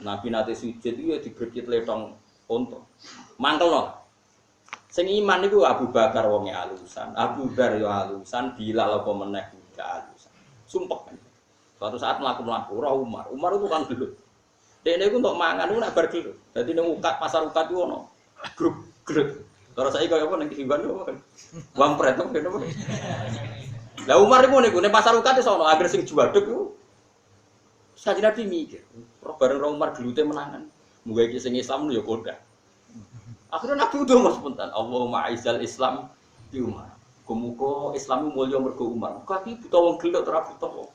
Nabi nate sujud iku ya diberkit letong unta. Mangkelno. Sing iman niku Abu Bakar wonge alusan, Abu Dzar yo alusan, Bilal apa meneh gak alusan. Sumpah kan. Suatu saat mlaku-mlaku ora Umar. Umar itu kan gelut. Dekne iku untuk mangan iku nak bar gelut. Dadi ning ukat pasar ukat iku ono grup-grup. Terus saiki kaya apa ning Simban opo kan. Wampret opo kene. Lah Umar iku ning pasar ukat iso ono agar sing juwadeg iku. Sajen Nabi mikir, bareng Umar gelute menangan. Muga iki sing Islam yo koda. Akhirnya Nabi udah mau spontan. Allahumma aizal Islam di Umar. Muga Islam mulya mergo Umar. Kaki buta wong gelek ora buta wong.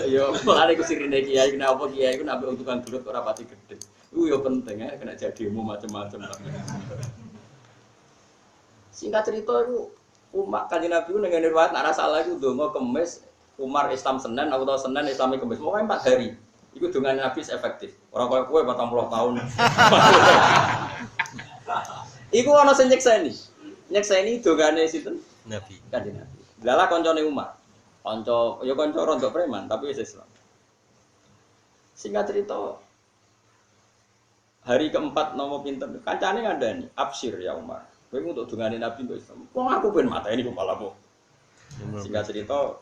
Yo, mulane ku sirine kiai kena apa kiai ku nambah untukan gelek ora pati gedhe. Iku yo penting ya kena jadimu macam-macam. Singkat cerita itu umat Kanjeng Nabi ku ning riwayat nek salah iku ndonga Kemis Umar Islam Senin atau Senin Islami Kemis. Pokoke 4 hari. Iku dengan Nabi efektif. Ora kaya kowe 40 tahun. Iku ana sing nyekseni. Nyekseni dongane sinten? Nabi. Kanjeng Nabi. Lala kancane Umar. Kanca ya kanca rontok preman tapi wis Islam. Singkat cerita hari keempat nomo pinter. Kancane ngandani, "Absyir ya Umar. Kowe untuk dongane Nabi untuk Islam." Wong aku ben mateni kok malah kok. Singkat cerita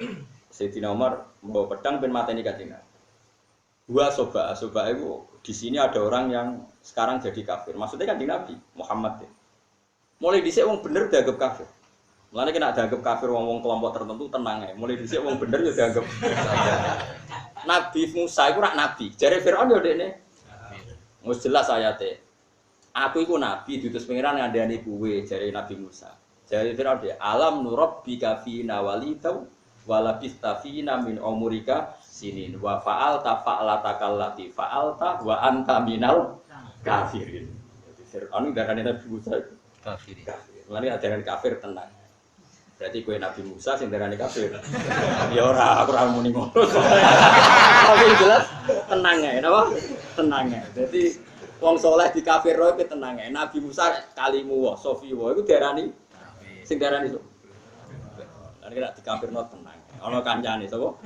Sayyidina Umar membawa pedang ben mateni Kanjeng Nabi. Dua soba itu di sini ada orang yang sekarang jadi kafir. Maksudnya kan di Nabi Muhammad. Ya. Mulai dhisik wong bener dianggap kafir. Mulane kena dianggap kafir wong kelompok tertentu tenang ya. Mulai dhisik wong bener ya dianggap Nabi Musa iku rak nabi. Jare Firaun yo dekne. Wis jelas ayate. Aku iku nabi diutus pangeran ngandani kowe jare Nabi Musa. Jare Firaun dia alam nurabbika fina walidau walabista fina min umurika sinin wa fa'alta fa'alatakallati fa'alta wa anta minal kafirin. Jadi Fir'aun darane Nabi Musa kafirin. Mulane ajaran kafir tenang. Berarti kowe Nabi Musa sing darane kafir. Ya ora aku ora muni ngono. Tapi jelas tenang ae, napa? Tenang ae. Dadi wong saleh di kafir roe ki tenang ae. Nabi Musa kalimu wa sofi wa iku darani sing darani sok. Lan nek di kafirno tenang. Ana kancane sapa?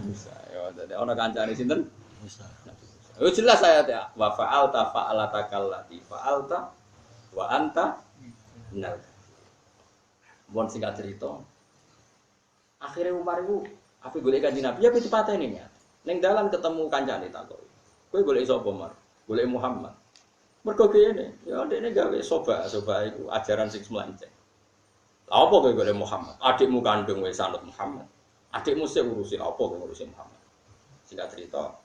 Musa. Ya dadi ana kancane sinten? Musa. Oh jelas ayatnya wa fa'alta fa'alatakallati fa'alta wa anta nal. Bon singkat cerita. Akhirnya Umar itu apa golek Kanjeng Nabi ya dipateni ya. Ning dalan ketemu kancane takok. Kowe golek sapa Umar? Golek Muhammad. Mergo kene ya ndekne gawe soba iku ajaran sing melenceng. Lah apa kowe golek Muhammad? Adikmu kandung wis sanut Muhammad. Adikmu sik urusi apa kowe ngurusi Muhammad? Singkat cerita,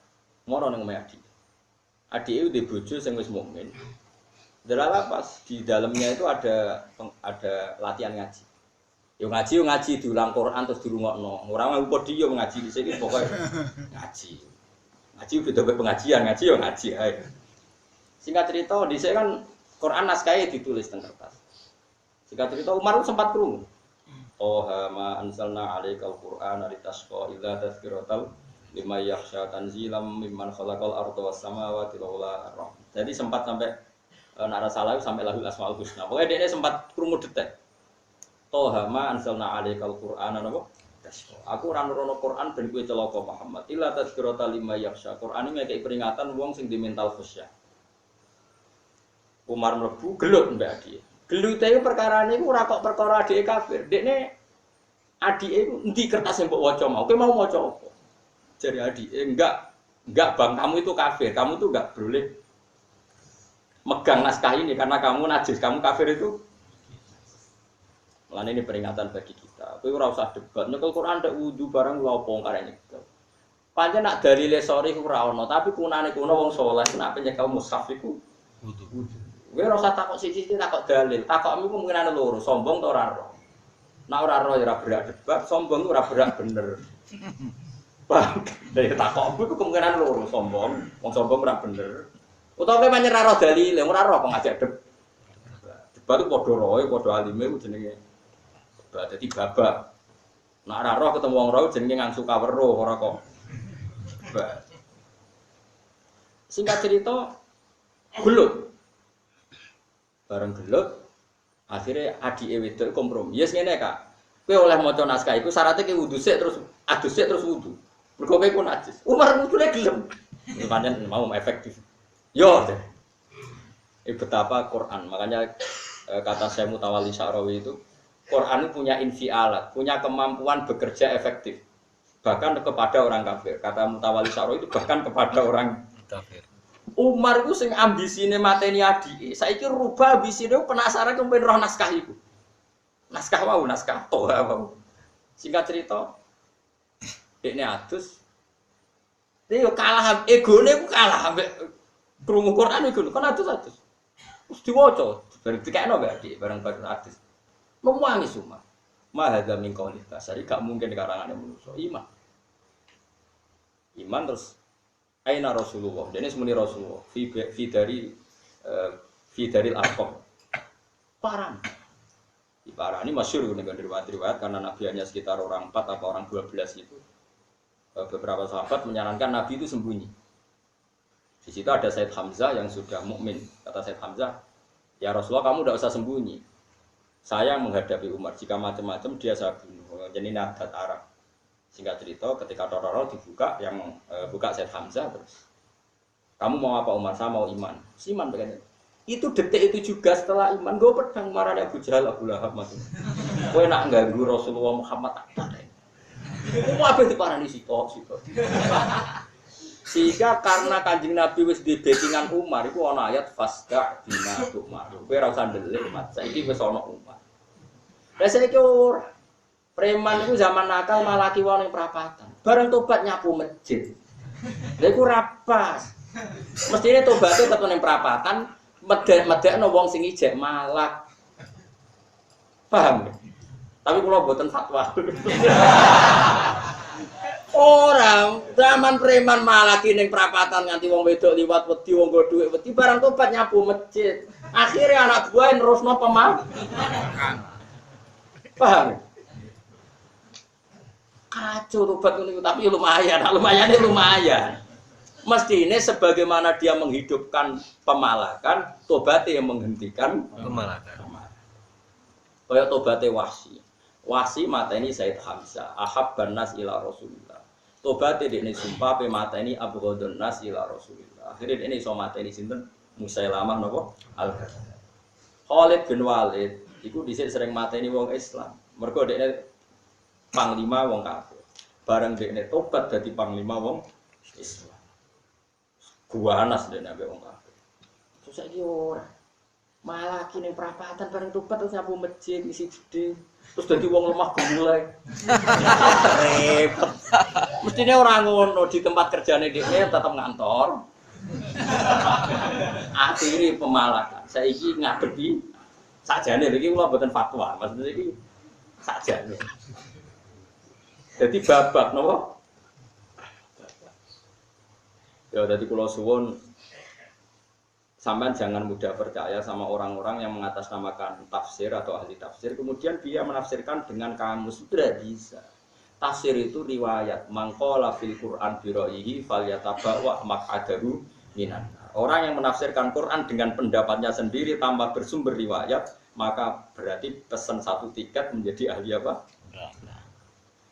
moro nang omahe adik. Adike udah bojo sing wis mukmin. Delala pas di dalamnya itu ada latihan ngaji. Yo ngaji diulang Quran terus dirungokno. Ora mau podium ngaji di sini pokoke ngaji. Ngaji beda pengajian, ngaji yo ngaji ae. Singkat cerita dhisik kan Quran naskahnya ditulis teng kertas. Singkat cerita Umar sempat krungu. Oh ma anzalna 'alaikal Qur'ana litasqa illa tazkiratal liman yakhsha tanzilam mimman khalaqal arda was samawati wal ardh. Jadi sempat sampai nara salah sampai lahul asmaul husna. Pokoknya dia sempat krungu detek. Toha ma anzalna 'alaikal Qur'ana napa? Tasqa. Aku ora nurono Quran ben kowe celaka Muhammad. Illa tazkiratal liman yakhsha. Quran iki ngekeki peringatan wong sing di mental khusyuk. Umar mlebu gelut mbak Adi. Gelute iku perkarane iku ora kok perkara adike kafir. Dekne adike iku endi kertas sing mbok waca mau. Kowe mau maca apa? Jare adike enggak Bang, kamu itu kafir. Kamu tuh enggak boleh megang naskah ini karena kamu najis, kamu kafir itu. Lan ini peringatan bagi kita. Kowe ora usah debat. Nyekel Quran ndak wudu barang lha opo karek nyekel. Pancen nak dalile sori ku ora ono, tapi kunane kuno wong saleh nek nyekel mushaf iku wudu. Kowe ora usah takok siji-siji takok dalil. Takokmu kemungkinan loro, sombong ta ora ro. Nek ora ro ya ora berak debat, sombong ora berak bener. Bang, dari takokmu iku kemungkinan loro, sombong, wong sombong ora bener. Utawa kowe pancen ora ro dalil, ora ro kok ngajak debat. Debat itu padha roe, padha alime ku jenenge. Debat dadi babak. Nek ora ro ketemu wong ro jenenge ngangsu kaweruh ora kok. Debat. Singkat cerita, gelut. Bareng gelut, akhirnya adike wedok kompromi. Yes ngene Kak. Kowe oleh maca naskah iku syaratnya ki wudu sik terus adus sik terus wudu. Mergo kowe ku najis. Umar wudune gelem. Pancen mau efektif. Yo. Betapa Quran. Makanya kata saya Mutawalli Sya'rawi itu Quran itu punya infialat, punya kemampuan bekerja efektif. Bahkan kepada orang kafir. Kata Mutawalli Sya'rawi itu bahkan kepada orang kafir. Umar itu sing ambisine mateni adike. Saiki rubah ambisine penasaran kepen roh naskah iku. Naskah wau, naskah Toha wau. Singkat cerita, dekne adus. Dia kalah egone ku kalah ambek krungu Quran iku kan adus-adus. Terus diwaca, bareng dikekno mbak bareng-bareng adus. Memuangi semua. Mahadza min qaulih tasari gak mungkin karangane manusa. Iman terus aina Rasulullah. Dene semuni Rasulullah fi daril arqam. Parani masyhur dengan riwayat-riwayat karena Nabi hanya sekitar orang 4 atau orang 12 itu. Beberapa sahabat menyarankan Nabi itu sembunyi. Di situ ada Said Hamzah yang sudah mukmin. Kata Said Hamzah, "Ya Rasulullah, kamu tidak usah sembunyi. Saya menghadapi Umar. Jika macam-macam dia saya bunuh." Jadi ini adat Arab. Singkat cerita, ketika Tororo dibuka, yang buka Said Hamzah terus. "Kamu mau apa Umar? Saya mau iman." Iman begini. Itu detik itu juga setelah iman, gue pedang marahnya Abu Jahal, Abu Lahab masuk. Gue nak ganggu Rasulullah Muhammad tak ada. Gue apa diparani sitok. Sehingga karena Kanjeng Nabi wis di backingan Umar, itu ana ayat fasda bima Umar. Gue rasa ndelik mat. Saiki wis ana Umar. Lah saiki ora. Preman itu zaman nakal malah kiwon ning perapatan. Bareng tobat nyapu masjid. Lha iku rapas. Mestine tobaté tetep ning perapatan. Medek-medekno wong sing ijek malak. Paham? Tapi kula mboten fatwa. Orang zaman preman malak ning perapatan nganti wong wedok liwat wedi wong nggo dhuwit wedi barang tobat nyapu masjid. Akhirnya anak buah nerusno pemakan. Paham? Kacau tobat niku tapi lumayan. Mestine sebagaimana dia menghidupkan pemalakan, tobatnya yang menghentikan pemalakan. Kayak tobatnya Wahsi mateni Said Hamzah, ahabban nas ila Rasulillah. Tobatnya ini sumpah pe mateni abghadun nas ila Rasulillah. Akhirnya ini iso mateni sinten? Musailamah napa? Al-Kadzdzab. Khalid bin Walid iku dhisik sering mateni wong Islam. Mergo dekne panglima wong kafir. Bareng dekne tobat dadi panglima wong Islam. Gua anas deh nabi wong kafir. Terus saiki ora. Malah kini perapatan bareng tobat terus nyapu masjid isi gede. Terus dadi wong lemah gulai. Repot. Mestine ora ngono di tempat kerjane dhekne tetep ngantor. Akhiri pemalakan. Saiki ngadepi sakjane iki kula mboten fatwa. Maksudnya iki sakjane. Jadi babak napa? Ya, jadi kalau suwon sampean jangan mudah percaya sama orang-orang yang mengatasnamakan tafsir atau ahli tafsir, kemudian dia menafsirkan dengan kamus. Itu tidak bisa. Tafsir itu riwayat. Mangqala fil Qur'an bi ra'yihi falyatabawa maq'adahu minan. Orang yang menafsirkan Quran dengan pendapatnya sendiri tanpa bersumber riwayat, maka berarti pesan satu tiket menjadi ahli apa?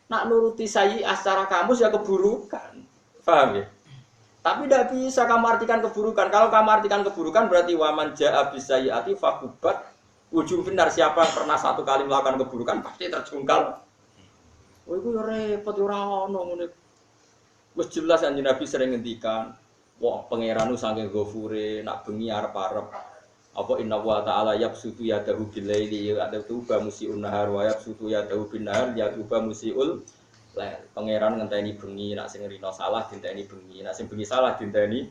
Nak nuruti sayyi'ah secara kamus ya keburukan. Paham ya? Tapi tidak bisa kamu artikan keburukan. Kalau kamu artikan keburukan berarti waman ja'a bisayyi'ati fakubat ujung benar. Siapa yang pernah satu kali melakukan keburukan pasti terjungkal. Oh itu repot ora ono ngene. Wis jelas Kanjeng Nabi sering ngendikan, wah pangeranu saking ghafure nak bengi arep-arep apa inna wa ta'ala yabsutu yadahu bilaili yatuba musiun nahar wa yabsutu yadahu bin nahar yatuba musiul lail. Pangeran ngenteni bengi, nak sing rino salah dinteni bengi, nak sing bengi salah dinteni.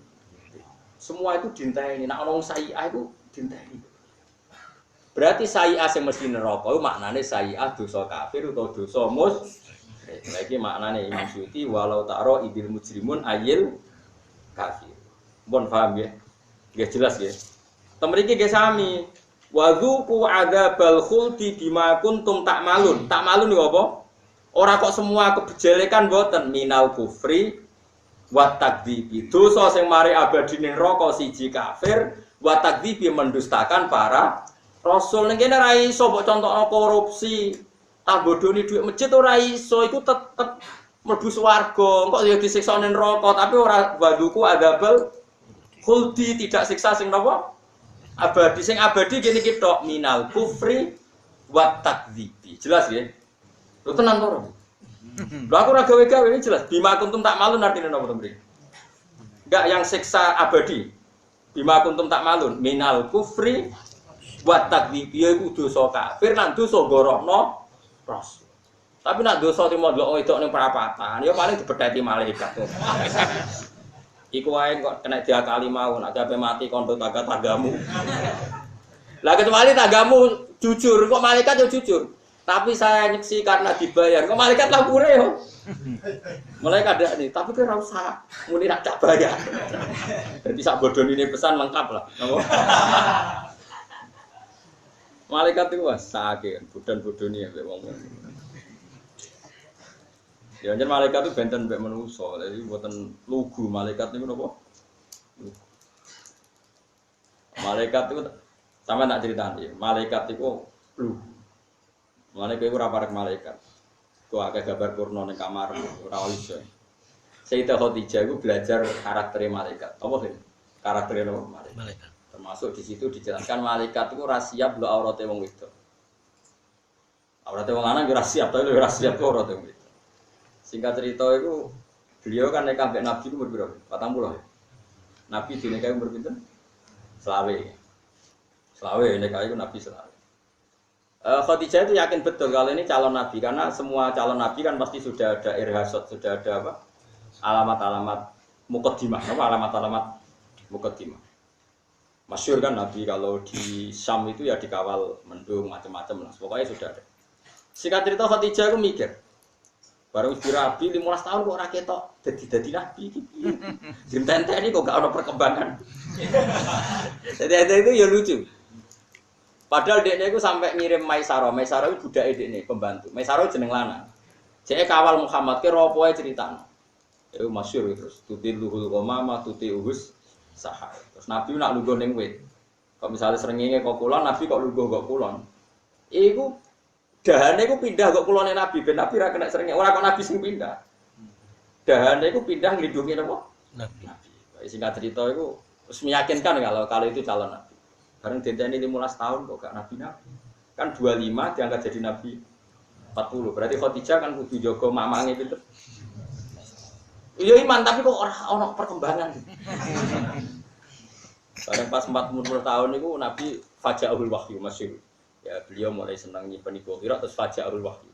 Semua itu dinteni. Nak ono sayyi'ah itu dinteni. Berarti sayyi'ah sing mesti neraka iku maknane sayyi'ah dosa kafir utawa dosa musyrik. Lagi maknane Imam Suyuti walau ta'ra idil mujrimun ayil kafir. Mohon paham ya? Nggih jelas ya. Temriki nggih sami. Wa dzuqu adzabal khuldi bima kuntum ta'malun. Ta'malun niku apa? Ora kok semua kebejelekan mboten minal kufri wa takdzibi. Dosa sing mari abadi ning neraka siji kafir, wa takdzibi mendustakan para rasul. Ning kene ra iso mbok contokno korupsi, tak bodoni dhuwit masjid ora iso, iku tetep mlebu swarga. Kok ya disiksa ning neraka, tapi ora waduku adzabal khuldi, tidak siksa sing napa? Abadi sing abadi gini kita minal kufri wa takdzibi. Jelas ya? Lu tenan to. Lho aku ora gawe-gawe ini jelas. Bima kuntum tak malun artine napa to mriki? Enggak yang siksa abadi. Bima kuntum tak malun minal kufri wa takdzibi iku dosa kafir lan dosa gorohno ros. Tapi nak dosa timo delok wedok ning perapatan ya paling dibedheti malaikat. Iku wae kok kena diakali mau nak sampe mati kondo tagamu. Lah kecuali tagamu jujur kok malaikat yo jujur. Tapi saya nyeksi karena dibayar. Kok malaikat lapure yo. Malaikat ada nih, tapi kira usah muni nak tak bayar. Jadi sak bodoni ini pesan lengkap lah. Malaikat itu wah sakit, bodan-bodoni ya wong. Ya jan malaikat itu benten mbek manusa, jadi mboten lugu malaikat niku napa? Malaikat itu sama tak critani, malaikat itu lugu. Malaikat itu ora parek malaikat. Ku akeh gambar porno ning kamar ora iso. Sayyidah Khadijah itu belajar karakter malaikat. Apa sih? Karakter malaikat. Termasuk di situ dijelaskan malaikat itu ora siap lho aurate wong wedok. Aurate wong lanang ora siap, tapi ora siap kok aurate wong wedok. Singkat cerita itu beliau kan nikah mbek Nabi umur berapa? 40 ya. Nabi dinikahi umur pinten? Selawe. Selawe nikah itu Nabi selawe. Khadijah itu yakin betul kalau ini calon Nabi karena semua calon Nabi kan pasti sudah ada irhasat, sudah ada apa? Alamat-alamat muqaddimah, apa alamat-alamat muqaddimah. Masyhur kan Nabi kalau di Syam itu ya dikawal mendung macam-macam lah. Pokoknya sudah ada. Singkat cerita Khadijah itu mikir baru dirabi 15 tahun kok ora ketok dadi nabi iki. Jentente ini kok gak ada perkembangan. Jadi itu ya lucu. Padahal dekne iku sampai ngirim Maisarah. Maisarah itu budake dekne, pembantu. Maisarah jeneng lanang. Jeke kawal Muhammad ki apa wae critakno. Itu masyhur terus tutilluhul qamama tutiuhus sahar. Terus nabi nak lungguh ning wit. Kok misalnya srengenge kok kulon, nabi kok lungguh kok kulon. Iku dahane iku pindah kok kulone Nabi, ben Nabi ra kena srengenge. Ora kok Nabi sing pindah. Dahane iku pindah nglindungi napa? Nabi. Singkat cerita iku wis meyakinkan kalau itu calon Nabi. Bareng denteni 15 tahun kok gak nabi-nabi. Kan 25 diangkat jadi nabi 40. Berarti Khadijah kan kudu jaga mamange pinter. Iya iman tapi kok ora ono perkembangan. Bareng pas 40 tahun niku Nabi faja'ul wahyu masyhur. Ya beliau mulai senang nyimpen ibu Hira terus faja'ul wahyu.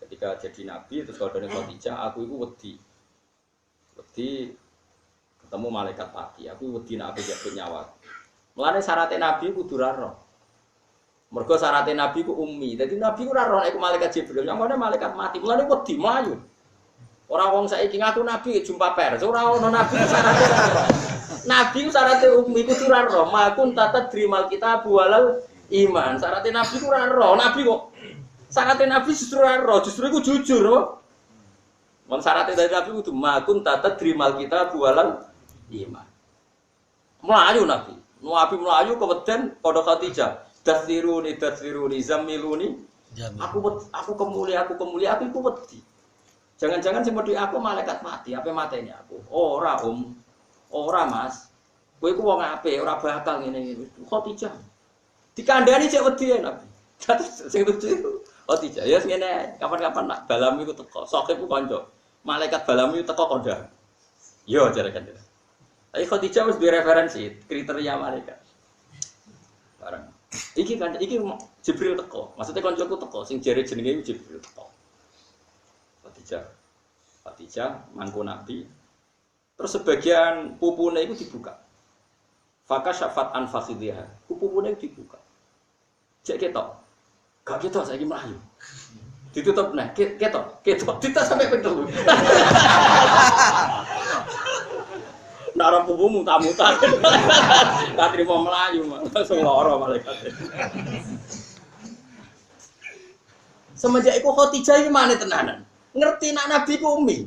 Ketika jadi nabi terus kodone Khadijah, aku iku wedi ketemu malaikat pati. Aku wedi nek aku jabut nyawa. Mulane syaratnya nabi kudu ra roh. Mergo syaratnya nabi ku ummi. Dadi nabi ku ora roh iku malaikat Jibril. Yang mana malaikat mati. Mulane wedi mlayu. Ora wong saiki ngaku nabi jumpa pers. Ora ono nabi syaratnya ra roh. Nabi syaratnya ummi kudu ra roh. Makun tata drimal kita bualal iman. Syaratnya nabi ku ora roh. Nabi kok syaratnya nabi justru ora roh. Justru iku jujur kok. Mun syaratnya dari nabi kudu makun tata drimal kita bualal iman. Melayu nabi. Nabi melayu keweden padha Khadijah. Dasiruni zammiluni. Aku kemuli aku iku wedi. Jangan-jangan sing medhi aku malaikat mati, apa mateni aku. Ora ora Mas. Kowe iku wong apik, ora bakal ngene-ngene. Khadijah. Dikandani cek wedi ya Nabi. Terus sing lucu iku Khadijah. Ya ngene, kapan-kapan nak balamu iku teko. Sokep ku kanca. Malaikat balamu iku teko kondang. Yo jare kan. Tapi Khadijah wis duwe referensi kriteria malaikat. Barang. Iki Jibril teko. Maksudnya kancaku teko sing jare jenenge Jibril teko. Khadijah mangku Nabi. Terus sebagian pupune itu dibuka. Faka syafat an fakhidhiha. Pupune dibuka. Cek ketok. Gak ketok saiki mlayu. Ditutup nah, ketok ditas sampai pentel. Nara pupu muta-muta. Tak terima melayu, langsung lara malaikat. Semenjak iku Khadijah iki maneh tenanan. Ngerti nak nabi ku ummi.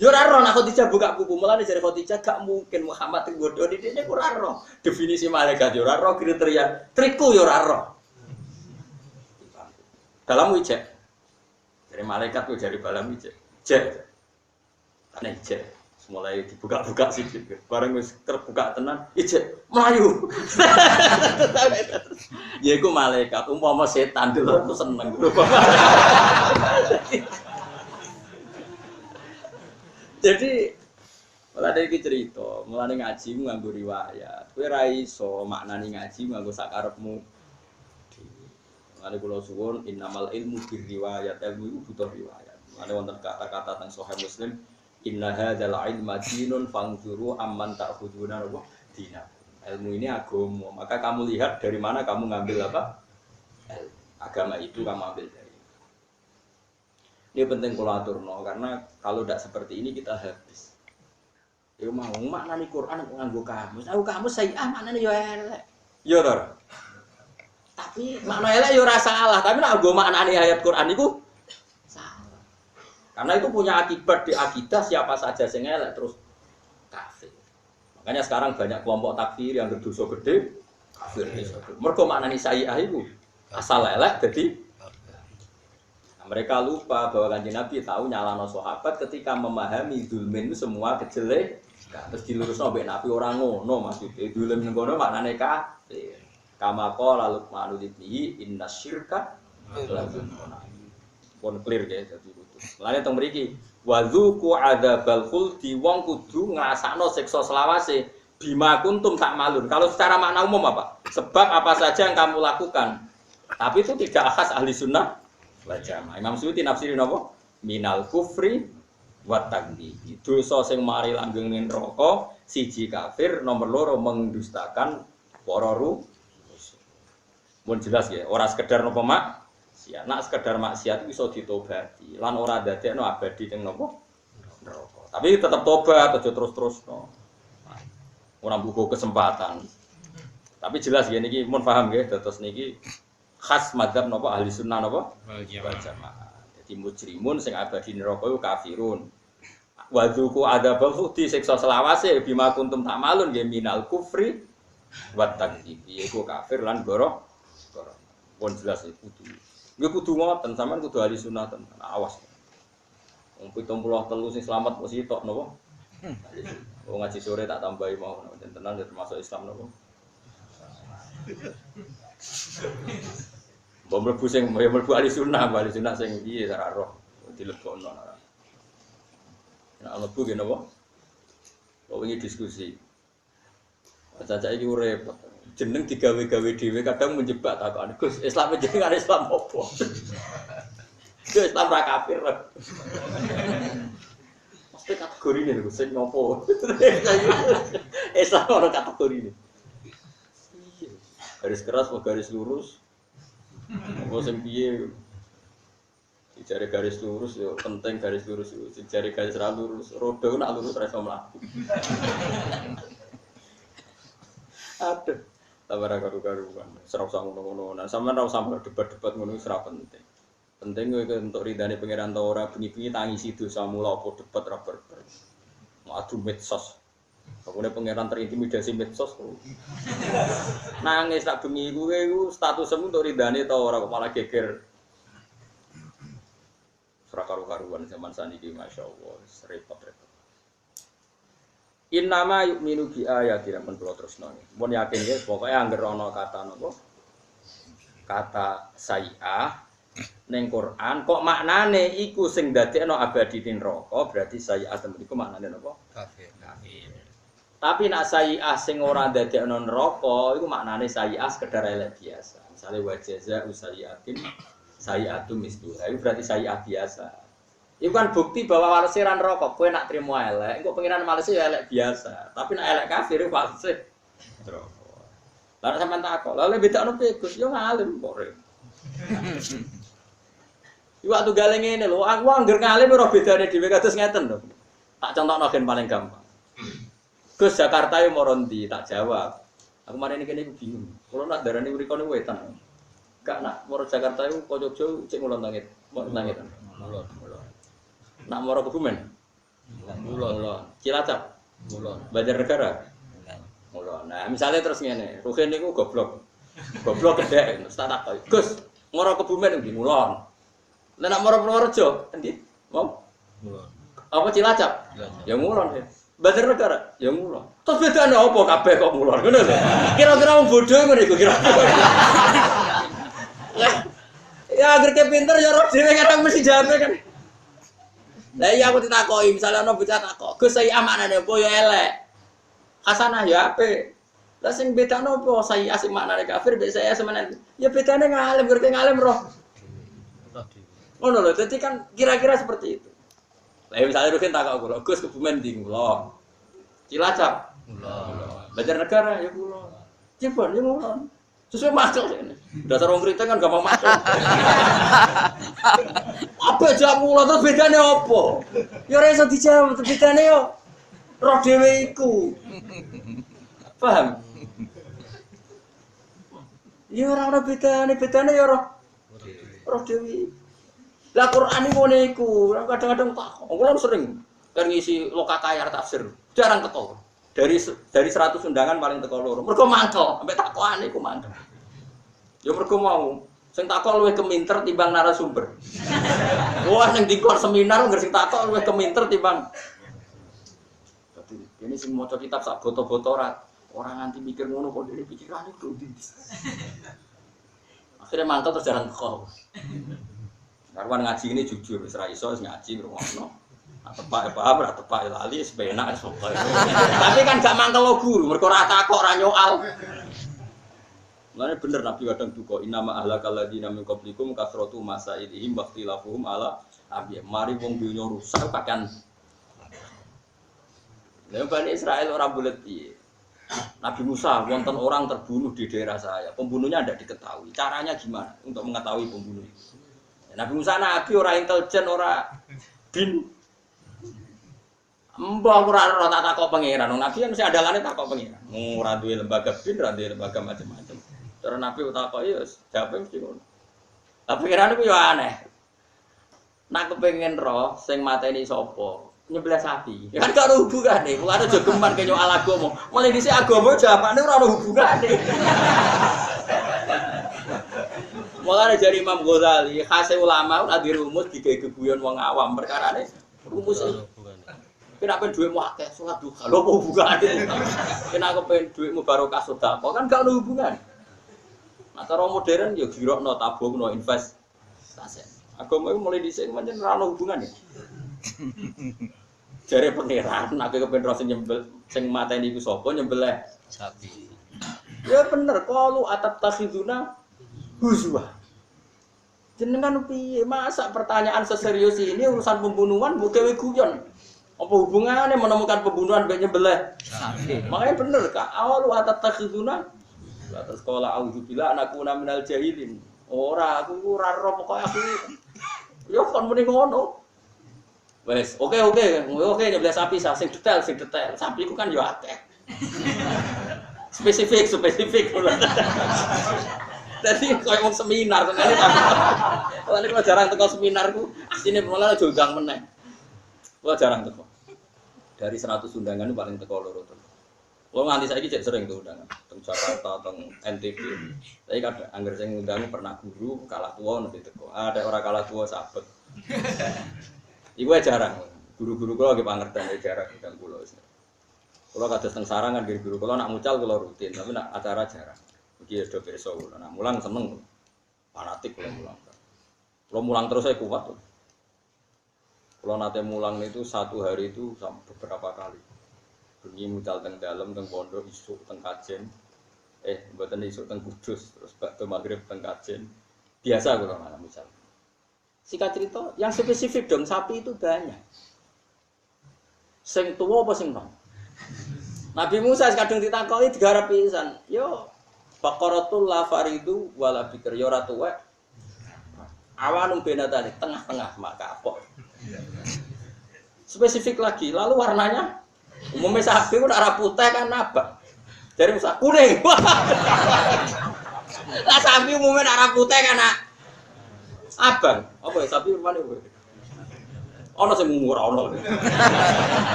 Yo ora roh nak Khadijah buka buku, mulane jare Khadijah gak mungkin Muhammad nggodho dene ku ora roh. Definisi malaikat yo ora roh, kriteria triku yo ora roh. Dalam wijek. Dari malaikat ku jari balam wijek. Jek. Aneh jek. mulai dibuka-buka sithik. Bareng wis terbuka tenan, ijek mlayu. Ya iku malaikat, umpama setan delok seneng. Jadi mulane iki cerita, mulane ngaji nganggo riwayat. Kowe ra iso maknani ngaji nganggo sakarepmu. Mulane kula suwun innamal ilmu birriwayat, ilmu iku butuh riwayat. Mulane wonten kata-kata teng Sahih Muslim, inna hadzal ilma dinun fangzuru amman ta'khuduna wa dina. Ilmu ini agama, maka kamu lihat dari mana kamu ngambil apa? Agama itu kamu ambil dari. Ini penting kula aturno karena kalau tidak seperti ini kita habis. Ya mau maknani Quran nganggo kamus. Aku kamus saya maknane yo elek. Yo to. Tapi makna elek yo ora salah, tapi nek nggo maknani ayat Quran iku salah. Karena itu punya akibat di akidah siapa saja sing elek terus kafir. Makanya sekarang banyak kelompok takfir yang berdosa gede kafir. Mergo maknani sayyi'ah iku asal elek dadi mereka lupa bahwa Kanjeng Nabi tahu nyalano sahabat ketika memahami zulmin itu semua kejelek. Terus dilurusno mbek Nabi ora ngono maksude. Zulm ngono maknane kafir. Kama qala Luqman libnihi innasyirka la zulmun. Pun clear ya dadi kudu. Lane teng mriki wazuqu adzabal khuldi wong kudu ngrasakno siksa selawase bima kuntum tak malun. Kalau secara makna umum apa? Sebab apa saja yang kamu lakukan. Tapi itu tidak khas ahli sunnah wal jamaah. Imam Suyuti nafsirin apa? Minal kufri wa takdzib. Dosa sing mari langgeng neraka, siji kafir, nomor loro mendustakan para rusul. Mun jelas ya, ora sekedar napa maksiat. Nek sekedar maksiat iso ditobati, lan ora dadekno abadi teng napa? Neraka. Tapi tetap tobat aja terus-terusno. Ora buka kesempatan. Tapi jelas ya niki mun paham nggih, dados niki khas madzhab napa ahli sunnah napa wal jamaah. Dadi mujrimun sing abadi neraka iku kafirun. Wa dzuqu adzabal khuldi siksa selawase bima kuntum ta'malun ya minal kufri wa takdzib. Iku kafir lan goro. Pun jelas iku kudu. Nggih kudu ngoten, sampean kudu ahli sunnah tenan. Awas. Wong 73 sing slamet mesti tok napa? Wong ngaji sore tak tambahi mau tenan termasuk Islam napa? Mbok mlebu sing mlebu ahli sunnah sing piye ora roh dilebokno. Nek mlebu ki napa? Kok wingi diskusi. Caca iki repot. Jeneng digawe-gawe dhewe kadang menjebak takokan. Gus, Islam jenengan Islam opo? Gus, Islam ra kafir. Mesti kategorine lho sing ngopo. Islam ora kategorine. Garis keras atau garis lurus? Apa sing piye? Dicari garis lurus ya penting garis lurus. Dicari garis ra lurus, roda nak lurus ra iso mlaku. Aduh, tabara karu-karuan. Serau sang ngono-ngono. Nah, sampean ra usah debat-debat ngono wis ra penting. Penting kowe entuk ridane pangeran ta ora bengi-bengi tangisi dosa mula apa debat ra berber. Mau adu medsos. Pokoknya pangeran terintimidasi medsos. Nangis tak bengi iku statusmu untuk ridane ta ora kok malah geger. Ora karu-karuan zaman saniki masyaallah repot-repot. Innama yu'minu bi ayatina men kula terusno. Mun yakin nggih pokoke anggere ana kata napa? Kata sayyi'ah ning Quran kok maknane iku sing dadekno abadi ning neraka berarti sayyi'ah iku maknane napa? Kafir. Tapi nak sayyi'ah sing ora dadekno neraka iku maknane sayyi'ah sekedar elek biasa. Misale wa jazaa'u sayyi'atin sayyi'atu misluha. Iku berarti sayyi'ah biasa. Itu kan bukti bahwa walese ra neraka. Kowe nak trimo elek, engko pengiran walese ya elek biasa. Tapi nak elek kafir iku walese neraka. Lah sampean takok, lha bedakno piye Gus? Yo ngalim kok rek. Iku waktu gale ngene lho, aku angger ngalim ora bedane dhewe kados ngeten lho. Tak contohno gen paling gampang. Gus Jakarta yo moro ndi? Tak jawab. Aku marene kene iku bingung. Kulo nak darani mriko niku wetan. Gak nak moro Jakarta iku kok Jogja cek ngulon tangit. Kok tangit. Mulon. Nak moro Kebumen? Mulon. Cilacap? Mulon. Banjarnegara? Mulon. Nah, misalnya terus ngene, Ruhin niku goblok. Goblok gedhe, tak takoki. Gus, moro Kebumen ndi? Mulon. Lah nak moro Purworejo endi? Mau? Mulon. Apa Cilacap? Ya mulon. Badar negara, ya ngulon. Terus bedane apa kabeh kok ngulon ngono lho. Kira-kira wong bodho ngono iku kira-kira. Ya agar pinter ya roh dhewe kadang mesti jawabe kan. Lah iya aku ditakoki, misalnya ana bocah takok, "Gus saya maknane apa ya elek?" Hasanah ya apik. Lah sing bedane apa saya asik maknane kafir mbek saya semenen. Ya bedane ngalim, ngerti ngalim roh. Ngono lho, dadi kan kira-kira seperti itu. Lah misalnya Rukin takok kula, "Gus Kebumen ndi kula?" Cilacap. Kula. Banjar Negara ya kula. Cibon ya kula. Sesuai masuk ini. Dasar wong kriting kan gampang masuk. Apa jamu lho terus bedane apa? Ya ora iso dijawab, bedane yo roh dhewe iku. Paham? Ya ora ana bedane ya roh dhewe. Lah Quran iki ngene iku, kadang-kadang tak kula sering kan ngisi lokakayar tafsir, jarang teko. Dari 100 undangan paling teko loro. Mergo mangkel, sampai takokane iku mangkel. Ya mergo mau sing takok luwih keminter timbang narasumber. Wah ning dikor seminar nggak sing takok luwih keminter timbang. Dadi ini sing maca kitab sak boto-boto ora nganti mikir ngono kok dhewe pikirane kok ndi. Akhire mangkel terus jarang teko. Karwan ngaji ini jujur, wis ra iso ngaji ngrungokno. Tepak paham ora tepak lali sepenak sok. Tapi kan gak mangkel lo guru, mergo ora takok ora nyoal. Mulane bener Nabi kadang duka inama ahlakal ladina min qablikum kasratu masailihim waqtilafuhum ala abi. Mari wong dunya rusak kakan. Lha Bani Israil ora bulet piye. Nabi Musa wonten orang terbunuh di daerah saya. Pembunuhnya tidak diketahui. Caranya gimana untuk mengetahui pembunuh itu? Nabi Musa nabi ora intelijen ora bin. Mbah ora tak takok pangeran. Nabi kan mesti andalane takok pangeran. Ora duwe lembaga bin, ora duwe lembaga macam-macam. Cara nabi takok ya jawabe mesti ngono. Tapi pangeran iku yo aneh. Nak kepengin roh sing mateni sapa? Nyebelah sapi. Ya kan gak ada hubungane. Wong ada jogeman kaya nyok agama. Mulai dhisik agama jawabane ora ono hubungane. Mulane jari Imam Ghazali, khase ulama ora dirumus digawe geguyon wong awam perkarane rumus iki. Kenapa duitmu akeh salat duha? Lho apa hubungane? Kenapa pengen duitmu barokah sedekah? Kan gak ada hubungan. Nah, cara modern ya girokno, tabungno, investasi. Agama itu mulai dhisik pancen ora ono hubungane. Jare pangeran, nek kepen ro sing nyembel sing mateni iku sapa nyembelih sapi. Ya bener, qalu atattakhiduna huzwa. Jenengan piye? Masa pertanyaan seserius ini urusan pembunuhan mbok gawe guyon. Apa hubungannya menemukan pembunuhan mbek nyembelih sapi? Makanya bener Kak, awal atattakhiduna la sekolah auzubillah anakuna minal jahilin. Ora, aku ora ro pokoke aku. Yo kon muni ngono. Wes, oke nyembelih sapi sing detail. Sapi ku kan yo akeh. Spesifik. Jadi koyo wong seminar tenan iki. Kalau jarang teko seminarku, asine malah jogang meneh. Kalau jarang teko. Dari 100 undangan paling teko loro terus. Kalau nganti saiki cek sering tuh undangan, teng Jakarta, teng NTB. Tapi kadang angger sing ngundang pernah guru, kalah tua nanti teko. Ada orang kalah tua sabet. Iku jarang. Guru-guru kula lagi pangerten jarang undang kula. Kula kados teng sarang kan guru kula nak mucal kula rutin, tapi nak acara jarang. Iki do beso kula. Nak mulang seneng. Fanatik kula mulang. Kula mulang terus saya kuat. Kula nate mulang itu satu hari itu sampai beberapa kali. Bengi mucal teng dalem teng pondok isuk teng kajen. Mboten isuk teng Kudus, terus bakda magrib teng kajen. Biasa kula nak mucal. Singkat cerita, yang spesifik dong sapi itu banyak. Sing tuwa apa sing nom? Nabi Musa kadang ditakoki digarap pisan. Yo Baqaratul la faridu wala bikr yo ora tuwek. Awanum benatane tengah-tengah maka kapok. Spesifik lagi, lalu warnanya umumnya sapi udah arah putih kan abang. Dari Musa kuning. Lah sapi umumnya arah putih kan abang. Apa ya sapi mana kowe? Ono sing murah ono.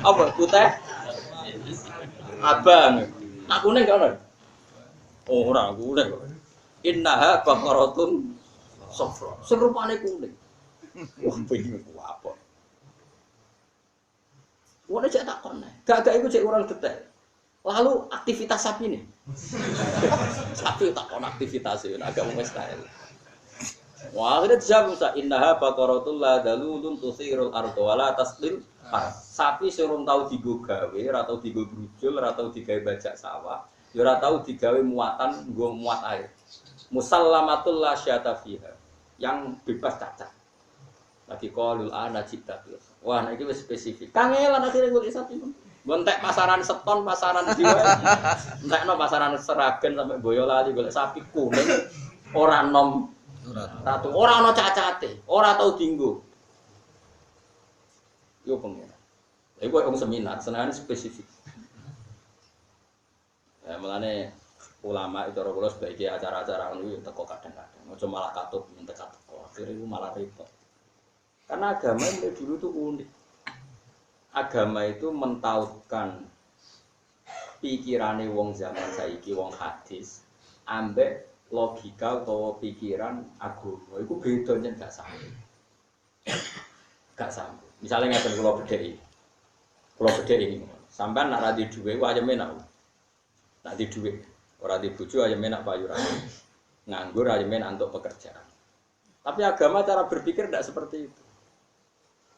Apa putih? Abang. Nak kuning gak ono? Oh, ora kuning kok. Innaha baqaratun safra. Sing rupane kuning. Wah, pengen ku apa? Wong cek takon. Gak iku cek orang detail. Lalu aktivitas sapi nih. Sapi takon aktivitasnya agak mustahil. Wah, akhirnya dijawab Musa, innaha baqaratul la dalulun tusirul arda wala tasdil. Sapi serong tau digo gawe, ora tau digo brujul, ora tau digawe bajak sawah, ya ora tau digawe muatan, nggo muat air. Musallamatul la syata fiha. Yang bebas cacat. Lagi qalul ana ciptatul. Wah, nek iki wis spesifik. Kangelan akhire golek sapi. Gontek pasaran seton, pasaran jiwa. Entekno pasaran Seragen sampai Boyolali golek sapi kuning ora nom ratu, ora ana cacate, ora tau dinggo. Yo pengen. Lha iku wong seminar, senengane spesifik. Ya mulane ulama itu ora kula sebagai acara-acara ngono yo teko kadang-kadang. Aja malah katut minta teko. Akhire iku malah repot. Karena agama mulai dulu tuh unik. Agama itu mentautkan pikirane wong zaman saiki, wong hadis, ambek logika atau pikiran agama itu bedanya gak sama. Gak sama. Misalnya ngaten kula bedheki. Kula bedheki sampean nak ra di dhuwit ku ayeme nak. Nak di dhuwit, ora di bojo ayeme nak payu ra. Nganggur ayeme nak untuk pekerjaan. Tapi agama cara berpikir tidak seperti itu.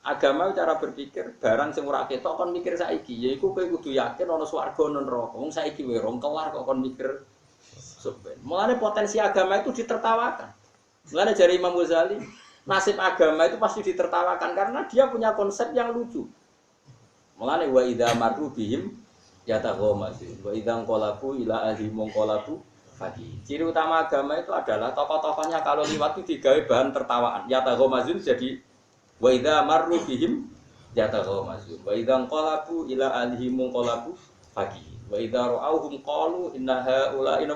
Agama cara berpikir barang sing ora ketok kon mikir saiki, yaiku kowe kudu yakin ana swarga ana neraka. Wong saiki wae rong kelar kok kon mikir soben. Mulane potensi agama itu ditertawakan. Mulane jari Imam Ghazali, nasib agama itu pasti ditertawakan karena dia punya konsep yang lucu. Mulane wa idza marru bihim yataghamazun wa idza qalabu ila ahli munqalabu faqih. Ciri utama agama itu adalah tokoh-tokohnya kalau liwat itu digawe bahan tertawaan. Yataghamazun jadi wa idza marru bihim yataghamazun wa idza qalabu ila ahli munqalabu faqih. Wa idza ra'awhum qalu inna haula'i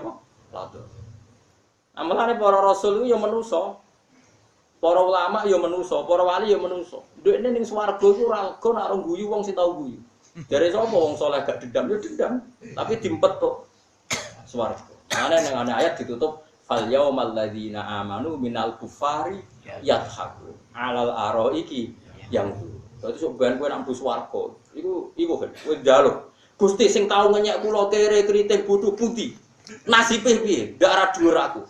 lado. Amalane para rasul itu ya manusa. Para ulama ya manusa, para wali ya manusa. Ndekne ning swarga iku ora go nak guyu wong sing tau guyu. Dari sapa wong saleh gak dendam ya dendam, tapi dimpet tok swarga. Mane ning ayat ditutup fal yaumal ladzina amanu minal kufari yadhaku alal araiki yang itu. Berarti sok ben kowe nak mlebu swarga. Iku kan kowe njaluk. Gusti sing tau ngenyek kula kere kriting bodho pundi? Nasibe piye? Ndak ra dhuwur aku.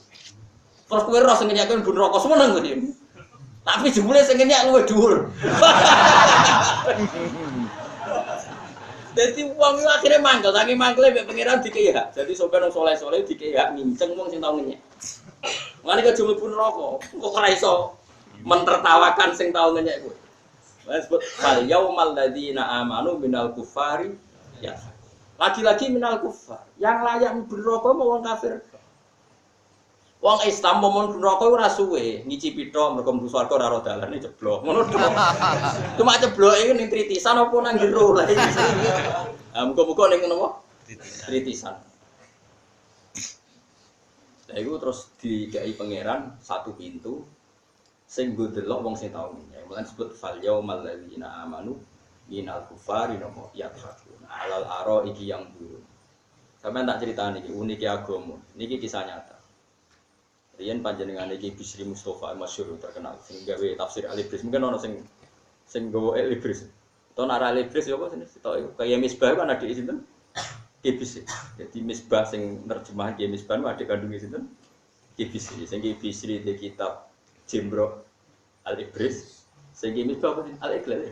Terus kowe ora sing ngenyek ben neraka semeneng kok. Tapi jebule sing ngenyek luwih dhuwur. Dadi wong iki akhire mangkel, saking mangkele mek pangeran dikei hak. Jadi sampeyan wong saleh-saleh dikei hak minceng wong sing tau ngenyek. Mane kok mlebu neraka, kok ora iso mentertawakan sing tau ngenyek kowe. Wes sebut fal yaumal ladzina amanu minal kufari ya. Lagi-lagi minal kufar. Yang layak neraka mau wong kafir. Wong Islam mau neraka ora suwe, ngicipi tok mergo mlebu swarga ora ora dalane jeblok. Ngono tok. Cuma jebloke iki ning tritisan apa nang jero. Lah iki. Ah muga-muga ning napa? Tritisan. Lah iku terus dikai pangeran satu pintu sing nggo delok wong sing tau ngenyek. Mulane disebut fal yaumal ladzina amanu minal kufari napa yadhakun. Alal aro iki yang buruk. Sampeyan tak critani iki unike agama. Niki kisah nyata. Riyen panjenengan iki Bisri Mustafa masyhur terkenal sing gawe tafsir Al-Ibris. Mungkin ana sing gawe Al-Ibris. To nara Al-Ibris ya apa sih? Tok kaya Misbah kan adik sinten? Ibris. Jadi Misbah sing nerjemahan Ki Misbah adik kandunge sinten? Ibris. Sing Ibrisri di kitab Jimro Al-Ibris. Sing Misbah apa sih? Al-Iqlal.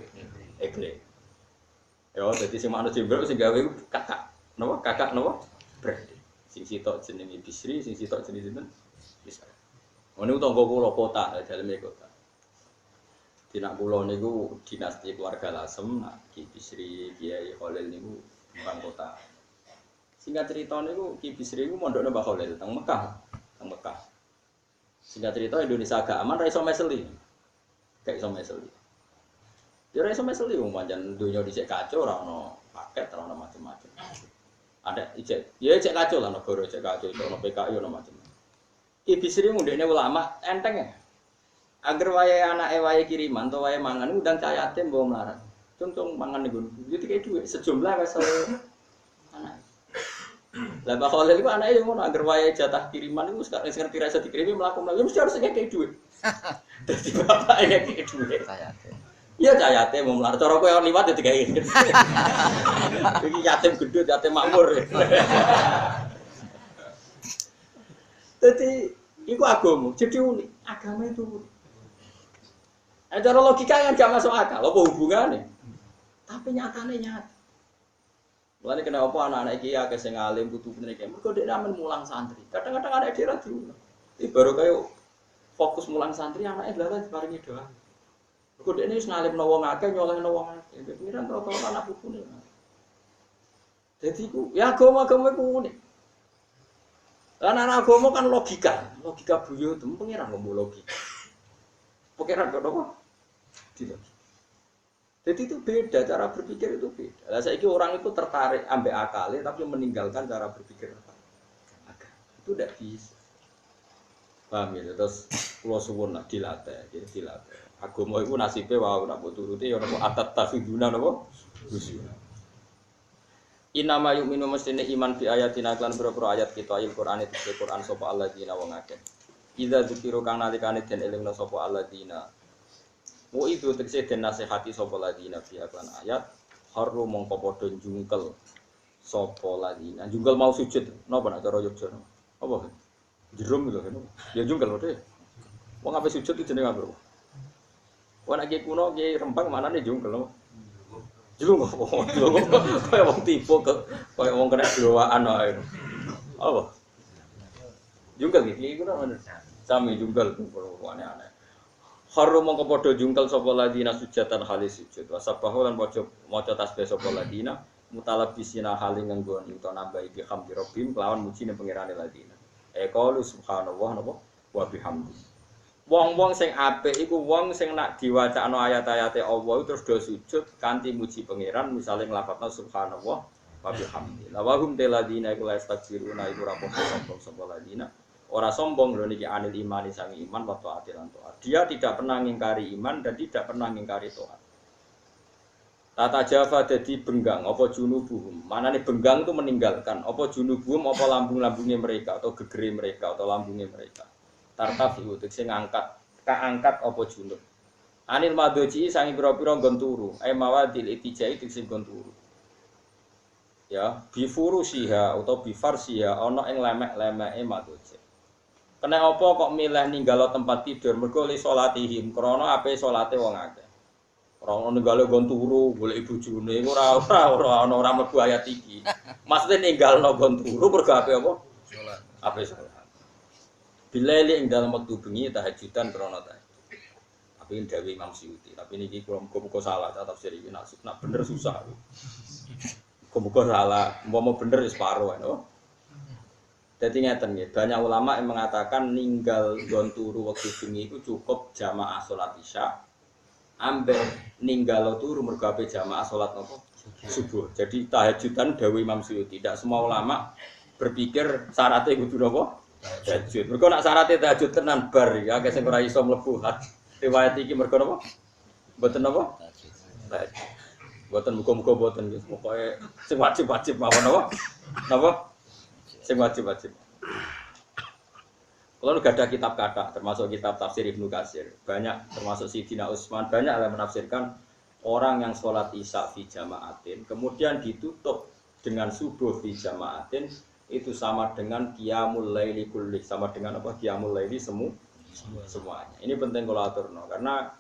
Ya, jadi sing manut Jimro sing gawe kakak. Napa? Kakak napa? Berarti sing sitok jenenge Bisri, sing sitok jenenge sinten? Bisa. Ini tangga kula kota, dalam kota. Dinak kula niku dinasti keluarga Lasem, Ki Bisri, Kiai Khalil niku mbang kota. Singkat cerita niku Ki Bisri niku mondokne Mbah Khalil teng Mekah, Singkat cerita Indonesia agak aman ra iso meseli. Gak iso meseli. Ya ra iso meseli wong pancen donya dhisik kacau ora ono paket, ora ono macam-macam. Ada ijek, ya ijek kacau lah negara ijek kacau, ono PKI ono macam. Ki Bisri mundekne ulama enteng ya. Agar wayahe anake wayahe kiriman atau wayahe mangan undang cah yatim mbok melarat. Contoh mangan niku. Yo dikek dhuwit sejumlah wis anak. Lah Mbah Khalil iku anake yo ngono agar wayahe jatah kiriman iku sing ngerti ra iso dikirimi mlaku-mlaku mesti harus ngekek dhuwit. Dadi bapak ngekek dhuwit. Iya cah yatim mau melar. Cara kowe liwat ya digawe. Iki yatim gendut, yatim makmur. Jadi iku agama. Jadi unik. Agama itu unik. Cara logika yang gak masuk akal. Apa hubungannya? Tapi nyatanya nyata. Mulane kenapa anak-anak iki akeh sing alim butuh bener iki. Mergo dhek ramen mulang santri. Kadang-kadang anak dhewe ra diulang. Iki baru kaya fokus mulang santri anake lha diparingi doa. Mergo dhek wis ngalimno wong akeh nyolehno wong akeh. Pikiran rata-rata anak putune. Jadi ku ya agama-agama ku unik. Lan anak agama kan logika buyut itu pengiran ngomong logika. Pengiran kok apa? Tidak. Jadi itu beda, cara berpikir itu beda. Lah saiki orang itu tertarik ambek akale tapi meninggalkan cara berpikir agak. Itu tidak bisa. Paham ya? Terus kula suwun nak dilatih, dilatih. Agama iku nasibe wae nak mbok turuti ya napa atat tafiduna napa? Rusuna. Inama yu'minu mestine iman bi ayatina lan pira-pira ayat kita ayat Quran itu Quran sapa alladzina wong akeh. Idza dzikiru kang nalikane den elingna sapa alladzina. Wa itu tekse den nasihati sapa ladina fi aklan ayat haru mongko padha jungkel sapa ladina. Jungkel mau sujud napa nek cara Yogya. Apa? Jerum lho kan. Ya jungkel wae. Wong ape sujud itu jenenge apa? Wong nek kuno ki Rembang manane jungkel. Jungkel kok. Kaya wong tipu kaya wong kena doaan wae. Apa? Jungkel iki kuno mana? Sami jungkel kulo aneh-aneh. Haru mongko padha jungkel sapa ladina sujatan halis sujud. Wasabahu lan maca tasbih sapa ladina mutalabisina haling nganggo utawa nambahi bi hamdi rabbim kelawan muji ning pangerane ladina. Qalu subhanallah napa wa bihamdi. Wong-wong sing apik iku wong sing nak diwacakno ayat-ayate Allah terus do sujud kanthi muji pangeran misale nglafadzna subhanallah wa bihamdi. La wahum ladina iku la istakbiruna iku rapopo sapa ladina. Ora sombong lho niki anil imani sangi iman wa taati lan taat. Dia tidak pernah ngingkari iman dan tidak pernah ngingkari taat. Tata Java dadi benggang apa junubuhum. Manane benggang itu meninggalkan apa junubuhum apa lambung-lambungnya mereka atau gegere mereka atau lambungnya mereka. Tartafiu tegese ngangkat, kaangkat apa junub. Anil madoji sangi pira-pira nggon turu, mawadil itijai tegese nggon turu. Ya, bifurusiha atau bifarsiha ana ing lemek-lemeke madoji. Kena apa kok milih ninggalo tempat tidur mergo li salatihim krana ape salate wong akeh. Ora ninggalo nggon turu golek bojone ora ana ora mlebu ayat iki. Maksude ninggalno nggon turu mergo ape apa? Salat. Ape salat. Bilaili ing dalem wektu bengi tahajudan krana tahajud. Tapi dawuh Imam Suyuti, tapi niki kula muga-muga salah tafsir iki nak bener susah. Muga-muga salah, umpama bener wis paro no. Jadi ngeten nggih, banyak ulama yang mengatakan ninggal nggon turu wektu bengi itu cukup jamaah salat Isya. Ambek ninggal turu mergo ape jamaah salat napa? Subuh. Jadi tahajudan dawuh Imam Suyuti. Tidak semua ulama berpikir syaratnya kudu napa? Tahajud. Mergo nek syaratnya tahajud tenan bar ya akeh sing ora iso mlebu. Riwayat iki mergo napa? Mboten napa? Tahajud. Mboten muga-muga mboten nggih. Pokoke sing wajib-wajib mawon napa? Napa? Sing wajib-wajib. Kalau nggak ada kitab kata, termasuk kitab tafsir Ibnu Katsir, banyak termasuk Sidina Utsman, banyak yang menafsirkan orang yang sholat isya fi jamaatin, kemudian ditutup dengan subuh fi jamaatin, itu sama dengan qiyamul laili kulli, sama dengan apa qiyamul laili semuanya. Ini penting kalau aturno, karena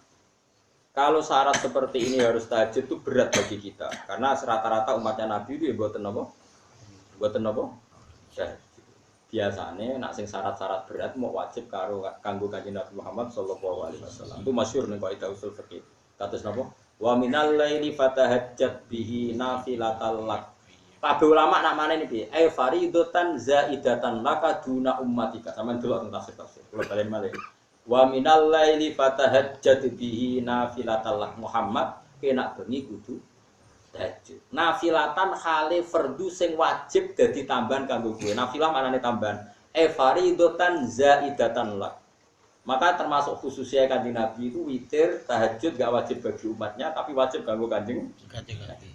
kalau syarat seperti ini harus tahajud itu berat bagi kita, karena rata-rata umatnya Nabi itu ya buatan apa? Biasanya nak sing syarat-syarat berat mau wajib kanggo Kanjeng Nabi Muhammad sallallahu alaihi wasallam. Itu masyhur ning kaidah usul fikih. Kados napa? Wa minal laili fatahajjat bihi nafilatal lak. Kabeh ulama nak maneh iki piye? Faridatan zaidatan laka duna ummatika. Sampeyan delok teng tafsir. Kula balen malih. Wa minal laili fatahajjat bihi nafilatal lak Muhammad kena bengi kudu tahajud. Nafilatan khali fardu sing wajib dadi tambahan kanggo kowe. Nafilah maknane tambahan. Faridatan zaidatan lak. Maka termasuk khususnya Kanjeng Nabi itu witir tahajud gak wajib bagi umatnya tapi wajib kanggo Kanjeng Nabi.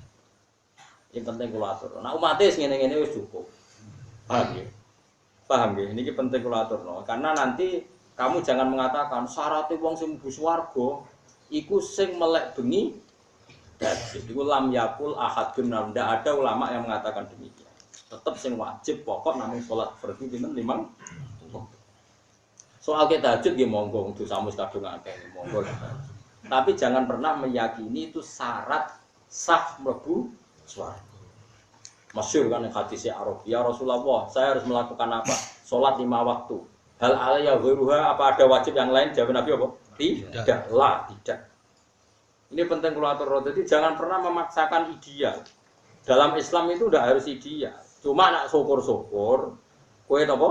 Yang penting kula atur. Nah umate wis ngene-ngene wis cukup. Paham ya? Paham ya? Ini penting kula aturno karena nanti kamu jangan mengatakan syaratnya wong sing mlebu swarga iku sing melek bengi tahajud. Iku lam yakul ahadun, ndak ada ulama yang mengatakan demikian. Tetap sing wajib pokok namung salat fardhu pinten 5. Soal kita tahajud nggih monggo dosa mus kadung akeh monggo. Tapi jangan pernah meyakini itu syarat sah mlebu swarga. Masyhur kan hadisnya Arab, ya Rasulullah, saya harus melakukan apa? Salat 5 waktu. Hal alayya ghairuha, apa ada wajib yang lain? Jawab Nabi apa? Tidak. Ini penting kula atur. Jadi jangan pernah memaksakan ideal. Dalam Islam itu udah harus ideal. Cuma nak syukur-syukur, kowe apa?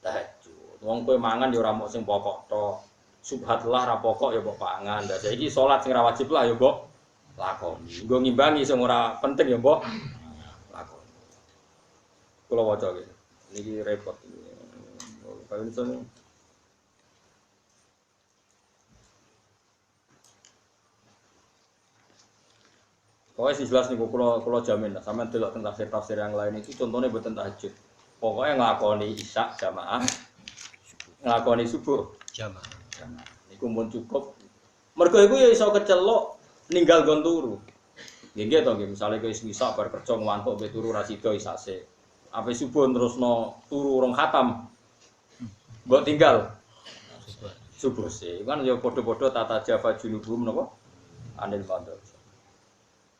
Tahajud. Wong kowe mangan ya ora mok sing pokok tok. Subhanallah ra pokok ya mbok pangan. Lah saiki salat sing ra wajib lah ya mbok lakoni. Nggo ngimbangi sing ora penting ya mbok lakoni. Kula waca iki. Niki repot. Kalau misalnya pokoknya sih jelas nih, kalau jamin lah, sama delok tentang tafsir yang lain itu contohnya buat tahajud. Pokoknya ngelakoni isya jamaah, ngelakoni subuh jamaah. Iku pun cukup. Mergo iku ya iso kecelok ninggal gon turu. Nggih to nggih, misale kowe isya bar kerja ngantuk mbek turu ra sida isase. Ape subuh terusno turu urung khatam. Mbok tinggal subuh sih. Kan ya padha-padha tata java junubum napa? Anil fadl.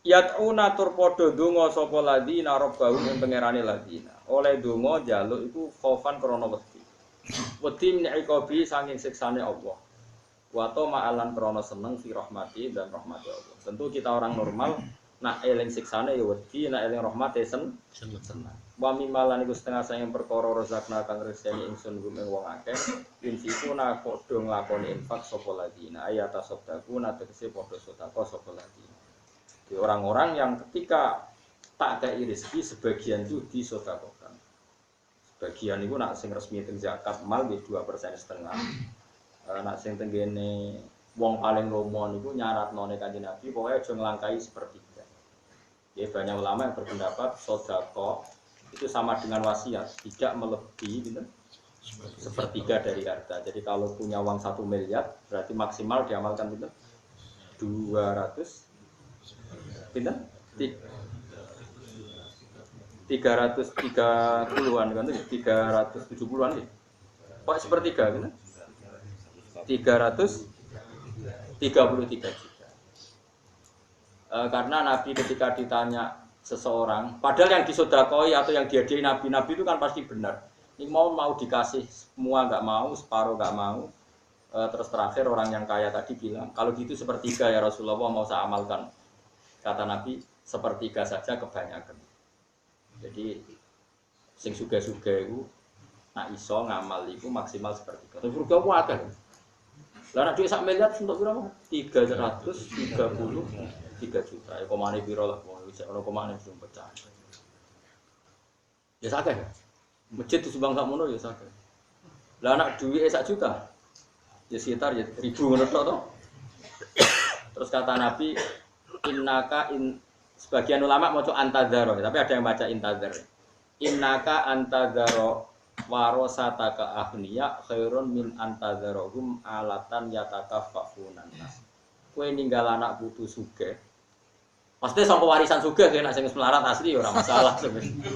Yat'una tur padha donga sapa ladina rabbahum ing pangerane ladina. Oleh donga njaluk iku khaufan krana wedi. Wedi min'iqabi saking siksane Allah. Wa ma'alan krana seneng fi rahmati dan rahmati Allah. Tentu kita orang normal nak eling siksane ya wedi, nak eling rahmate seneng. Wa mimalan iku setengah sayang perkara rezakna kang reseni ingsun gum ing wong akeh. Insikuna padha nglakoni infak sapa ladina. Ayata sabdakuna tegese padha sedekah sapa ladina. Orang-orang yang ketika tak ada rezeki sebagian itu disedekahkan. Sebagian itu nak sing resmi teng zakat mal di 2,5%. Nak sing tenggene wong paling lomo niku nyaratno nek Kanjeng Nabi pokoke aja nglangkai sepertiga. Ya banyak ulama yang berpendapat sedekah itu sama dengan wasiat, tidak melebihi gitu, sepertiga dari harta. Jadi kalau punya uang 1 miliar berarti maksimal diamalkan gitu 330-an kan, 370-an gitu. Kok sepertiga gitu? 333 juta. Karena Nabi ketika ditanya seseorang, padahal yang disodakoi atau yang diadai nabi-nabi itu kan pasti benar. Ini mau dikasih semua nggak mau, separuh nggak mau. Terus terakhir orang yang kaya tadi bilang, kalau gitu sepertiga ya Rasulullah mau saya amalkan. Kata Nabi, sepertiga saja kebanyakan. Jadi sing suga-suga itu nak iso ngamal itu maksimal sepertiga. Tapi surga ku akeh. Lah nek dhuwit sak miliar untuk berapa? 333 juta. Ya komane piro lah, wis ono komane belum pecah. Ya sakeh. Masjid disumbang sak mono ya sakeh. Lah nek dhuwit 1 juta ya sekitar ya 1000 ngono tok to. Terus kata Nabi, innaka sebagian ulama maca antadzaro, tapi ada yang baca intadzar. Innaka antadzaro warosataka ahniya khairun min antadzarohum alatan yatakaffafunan nas. Kowe ninggal anak putu sugih. Pasti sangka warisan sugih nek sing melarat asli ya ora masalah.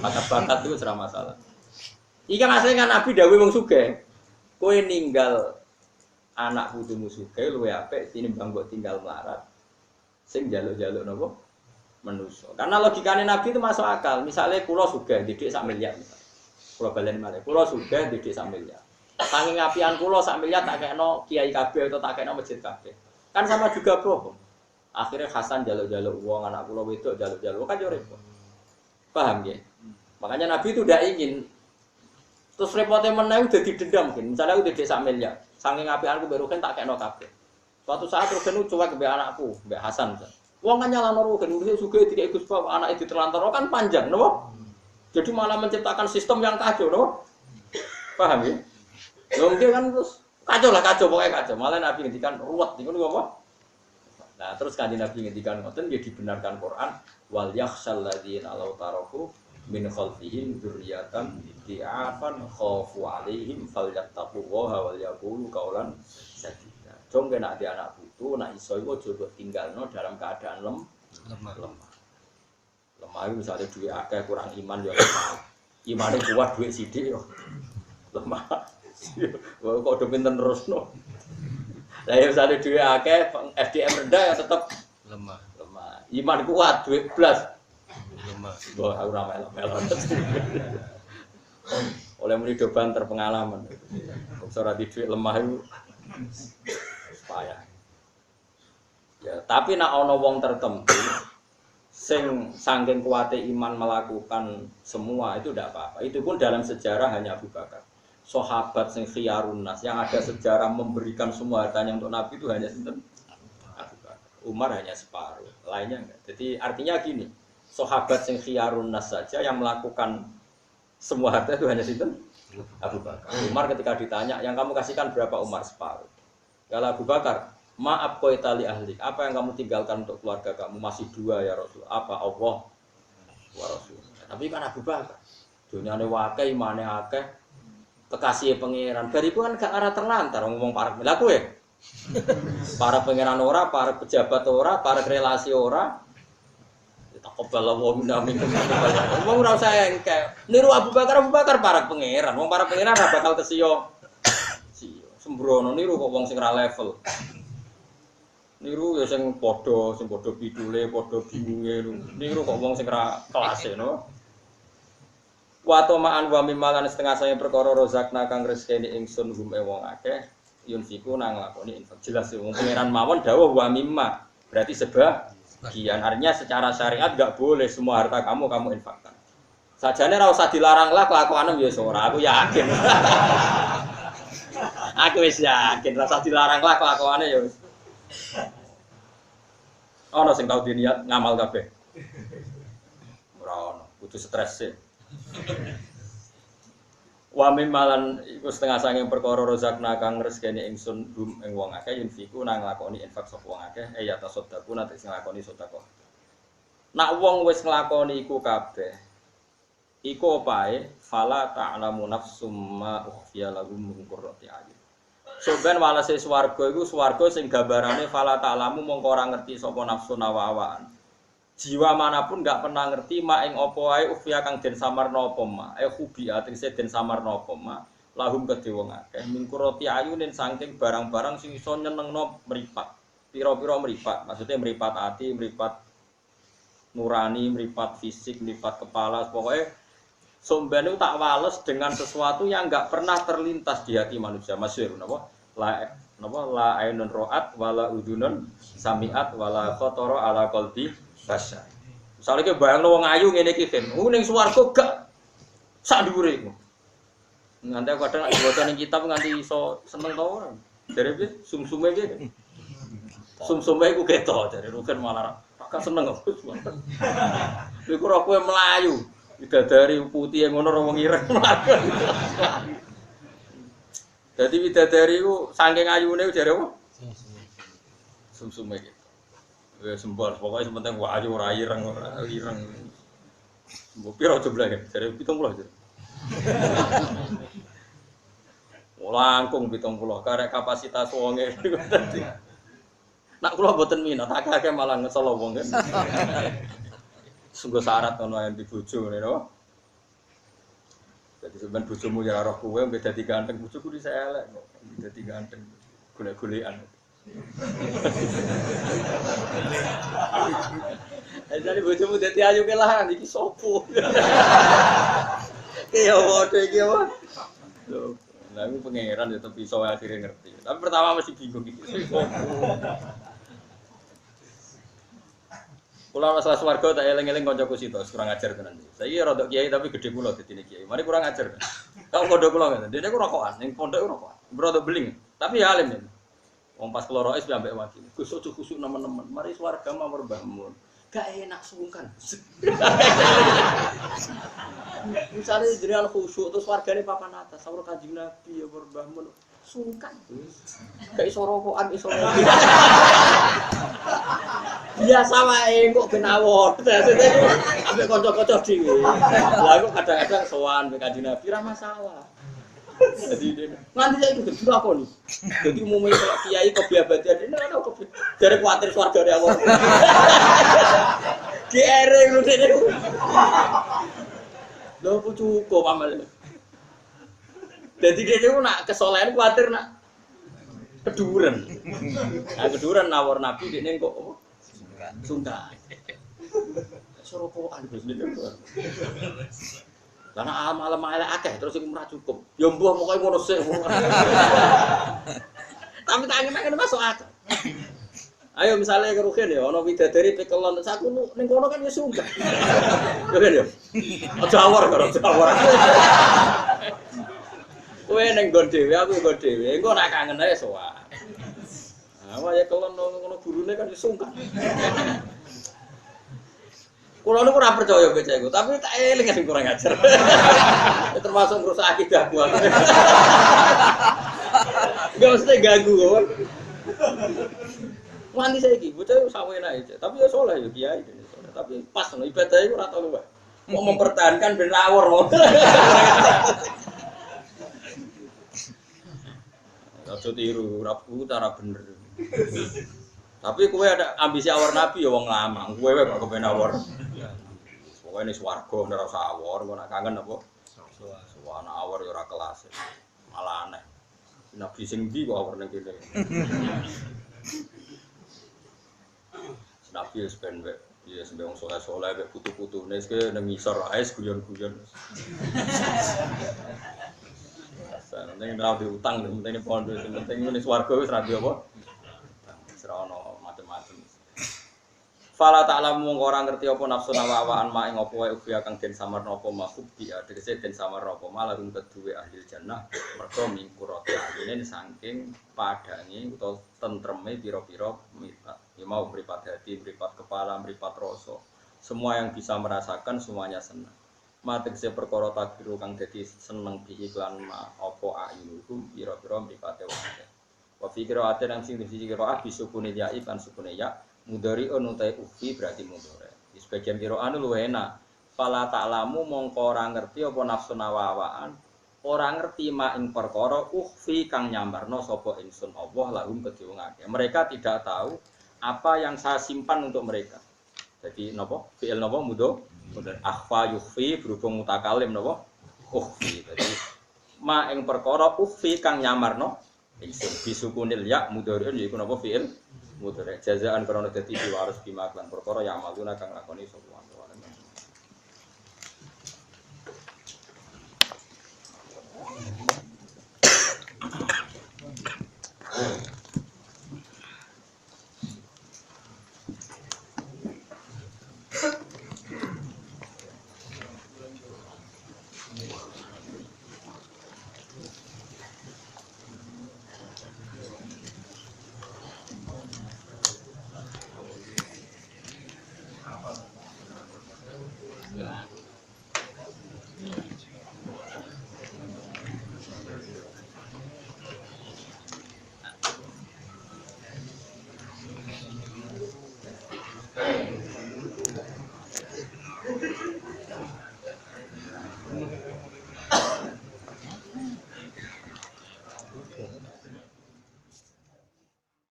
Bakat-bakat itu ora masalah. Iki asline kan Nabi dawuh wong sugih. Kowe ninggal anak putumu sugih luwih apik tinimbang mbok tinggal melarat. Sing njaluk-njaluk napa? Manusa. Karena logikane Nabi itu masuk akal. Misalnya kula sugih didik 1 miliar misal. Kula balen malih. Kula sugih didik 1 miliar. Saking apian kula 1 miliar tak kekno kiai kabeh atau tak kekno masjid kabeh. Kan sama juga bohong. Akhirnya Hasan jaluk-jaluk uang, anak kula wedok jaluk-jaluk kan yo repot. Paham ya? Makanya Nabi itu tidak ingin. Terus repotnya meneh udah didendam mungkin. Misalnya udah didik 1 miliar. Saking apianku baru kan tak kekno kabeh. Suatu saat Rugen cuek mbek anakku, mbek Hasan. Wong kan nyalano Rugen, wis sugih dikek Gus Bab, anake diterlantar kan panjang, napa? Jadi malah menciptakan sistem yang kacau, napa? Paham ya? Lho mungkin kan terus kacau pokoknya kacau. Malah Nabi ngendikan ruwet niku apa? Nah, terus Kanjeng Nabi ngendikan ngoten ya dibenarkan Quran, wal yakhshal ladzina law taraku min khalfihim dzurriyyatan di'afan khafu 'alaihim falyattaqullaha wal yaqulu qaulan sadida. dong kena di anak putu, nak iso iku aja mbok tinggalno dalam keadaan lemah. Lemah itu misalnya duit akeh kurang iman ya lemah. Imane kuat duit sithik yo lemah. Kok udah pinter terusno. Lah ya misalnya duit akeh FDM rendah ya tetap lemah. Iman kuat duit blas lemah. Wah, aku ora melo-melo. Oleh muni do banter pengalaman. Kok ora di duit lemah itu payah. Ya, tapi nek ana wong tertentu sing saking kuate iman melakukan semua itu tidak apa-apa. Itu pun dalam sejarah hanya Abu Bakar. Sahabat sing khiyarun nas yang ada sejarah memberikan semua hartanya untuk Nabi itu hanya sinten? Abu Bakar. Umar hanya separuh, lainnya enggak. Jadi artinya gini, sahabat sing khiyarun nas saja yang melakukan semua harta itu hanya sinten? Abu Bakar. Umar ketika ditanya, yang kamu kasihkan berapa? Umar separuh. Kalau Abu Bakar, maaf kau itali ahli. Apa yang kamu tinggalkan untuk keluarga kamu? Masih 2 ya Rasul. Apa? Allah wa Rasul. Tapi kan Abu Bakar, dunyane wakai, imane akeh, kekasih pangeran. Bariku kan gak arah terlantar ngomong para pelaku ya. Para pangeran ora, para pejabat ora, para relasi ora. Takobala wa minna minkum. Wong ora usah engke. Niru Abu Bakar para pangeran. Wong para pangeran ora bakal kesiyo. Sembrono niru kok wong sing ra level. Niru ya sing padha pidule, padha bingunge niru kok wong sing ra kelase no. Wa tamaan wa mimalan setengah saya perkara rozakna kang rezekine ingsun hum wong akeh yunfiku nang lakoni infak. Jelas wong pangeran mawon dawuh wa mimma. Berarti sebagian artinya secara syariat enggak boleh semua harta kamu infakkan. Sajane ra usah dilarang lah kelakuane ya ora aku yakin. Aku wis yakin rasa dilarang lah kelakuane ya wis. Ana sing tau diniat ngamal kabeh. Ora ono, kudu stres sih. Wa mimalan iku setengah saking perkara rozakna kang rezekine ingsun dum ing wong akeh yunfiku nang nglakoni infak sapa wong akeh ya tasaddaku nate sing nglakoni sedekah. Nak wong wis nglakoni iku kabeh iku opae fala ta'lamu nafsum ma ukhfiya lahum min qurrati a'yun. Soben walase swarga iku swarga sing gambarane fala ta'lamu mongko ora ngerti sapa nafsu nawa-awaan. Jiwa manapun enggak pernah ngerti mak ing apa wae ukhfiya kang den samarna apa mak. Khubi atrise den samarna apa mak. Lahum kedhe wong akeh min qurrati a'yunin saking barang-barang sing iso nyenengno mripat. Pira-pira mripat, maksudnya mripat ati, mripat nurani, mripat fisik, mripat kepala, pokoknya somben itu tak wales dengan sesuatu yang enggak pernah terlintas di hati manusia. Masyhur napa? La ainun ra'at wala udunun sami'at wala khatara ala qalbi basyar. Misale ki bayangno wong ayu ngene iki kan. Ning swarga gak sak dhuwure iku. Nganti kadang nek diwaca ning kitab nganti iso seneng to ora. Jare piye sumsume piye? Sumsume iku ketok jare rugen malah gak seneng kok. Iku ora kowe mlayu. Bidadari putih yang ngono wong ireng. Dadi bidadari ku saking ayune jare apa? Sumsume iki. Wis sembol, pokoke sementing wae ayu ora ireng. Mbok piro jumlahe? Jare 70 aja. Langkung 70 karek kapasitas wonge dadi. Nak kula mboten minat, akeh malah ngesel wong kan. Sungguh syarat ono yang dibojo ngene lho. Jadi sampean bojomu ya roh kowe mbek dadi ganteng bojoku di elek kok. Dadi ganteng golek-golekan. Jadi bojomu dadi ayu ke lah iki sopo. Ki yo padha iki apa? Lho, lha aku pangeran ya tapi iso akhire ngerti. Tapi pertama masih bingung iki. Kula masalah swarga tak eling-eling kancaku sitok kurang ajar tenan. Saiki rada kiai tapi gedhe kula dadine kiai. Mari kurang ajar. Kau pondok kula ngene. Dene ku rokokan, ning pondok rokokan. Rada beling, tapi ya alim ya. Wong pas kula rois ambek wakil. Gus ojo khusuk nemen-nemen. Mari swarga mamur mbahmu. Gak enak sungkan. Misale jenengan khusuk terus wargane papan atas, sawur Kanjeng Nabi ya mbahmu. Sungkan. Gak iso rokokan iso. Biasa wae kok ben awot. Maksudnya ambek kanca-kanca dhewe. Lah aku kadang-kadang sowan mbek Kanjeng Nabi ra masalah. Jadi nanti saya itu sudah apa nih? Jadi umumnya kalau kiai kebiabadian ini ada kebi dari khawatir keluarga dari awal. GR lu dene. Lho apa cukup amal. Jadi dia nak kesolehan khawatir nak keduren. Nah keduren nawar Nabi dene kok apa? Sungkan. Sorokoan Gus niku. Karena malam elek akeh terus iku ora cukup. Ya mbuh pokoke ngono sik. Tapi tak ngene masuk akal. Ayo misalnya kerugian ya ana widadari pekelon terus aku ning kono kan ya sungkan. Ya kan ya. Aja awor karo awor. Kowe ning nggon dhewe aku nggon dhewe. Engko nek kangen ae sowan. Nah, wae kelon ngono gurune kan ya sungkan. Kulo niku ora percaya becak iku, tapi tak eling sing kurang ajar. Termasuk ngrusak akidahku. Enggak mesti ganggu kok. Wani saiki bocah sawena aja, tapi ya saleh ya kiai. Tapi pas no ibadah iku ora tau luwih. Mau mempertahankan ben rawor. Aja tiru, ora cara bener. Tapi kowe ada ambisi awor Nabi ya wong lamang. Kowe kok kepen awor. Pokoke ning swarga ora usah awor, kok nak kangen apa? Suwana awor ya ora kelas. Malah aneh. Nabi sing ndi kok awor ning kene. Nabi wis ben wae. Ya sampe wong saleh-saleh mek putu-putune sik nang ngisor ae guyon-guyon. Ning ora diutang, penting pondok, penting ning swarga wis ra di apa? Serono macam-macam. Fala ta'lamu mung ora ngerti apa nafsu nawawaan mak ing apa wae ubi kang den samarna apa makhluk dia tegese den samarna apa malah rum kedue ahli jannah mergo mingkurate aline saking padange utawa tentreme pira-pira mripat. Ya mau mripat hati, mripat kepala, mripat rasa. Semua yang bisa merasakan semuanya senang. Mategese perkara takdiru kang dadi seneng bi iklan apa ayunukum pira-pira mripate wong. Wa fikra ate nang sing dikira bisukune ya ikan sukune ya mudari unutai ufi berarti mudore. Di sebagian qiraat luwih enak. Fala ta'lamu mongko ora ngerti apa nafsu nawawaan, ora ngerti mak ing perkara ukhfi kang nyambarno sapa ingsun Allah lahum kedhe wong akeh. Mereka tidak tahu apa yang saya simpan untuk mereka. Jadi napa? Fi'il napa mudho? Mudhari akhfa yukhfi berhubung mutakalim napa? Ukhfi. Jadi mak ing perkara ukhfi kang nyamarno ingsun bisukunil ya mudhari'un yaiku napa fi'il mudhari jazaan karena dadi harus bimaklan perkara yang maluna kang lakoni sapa wong.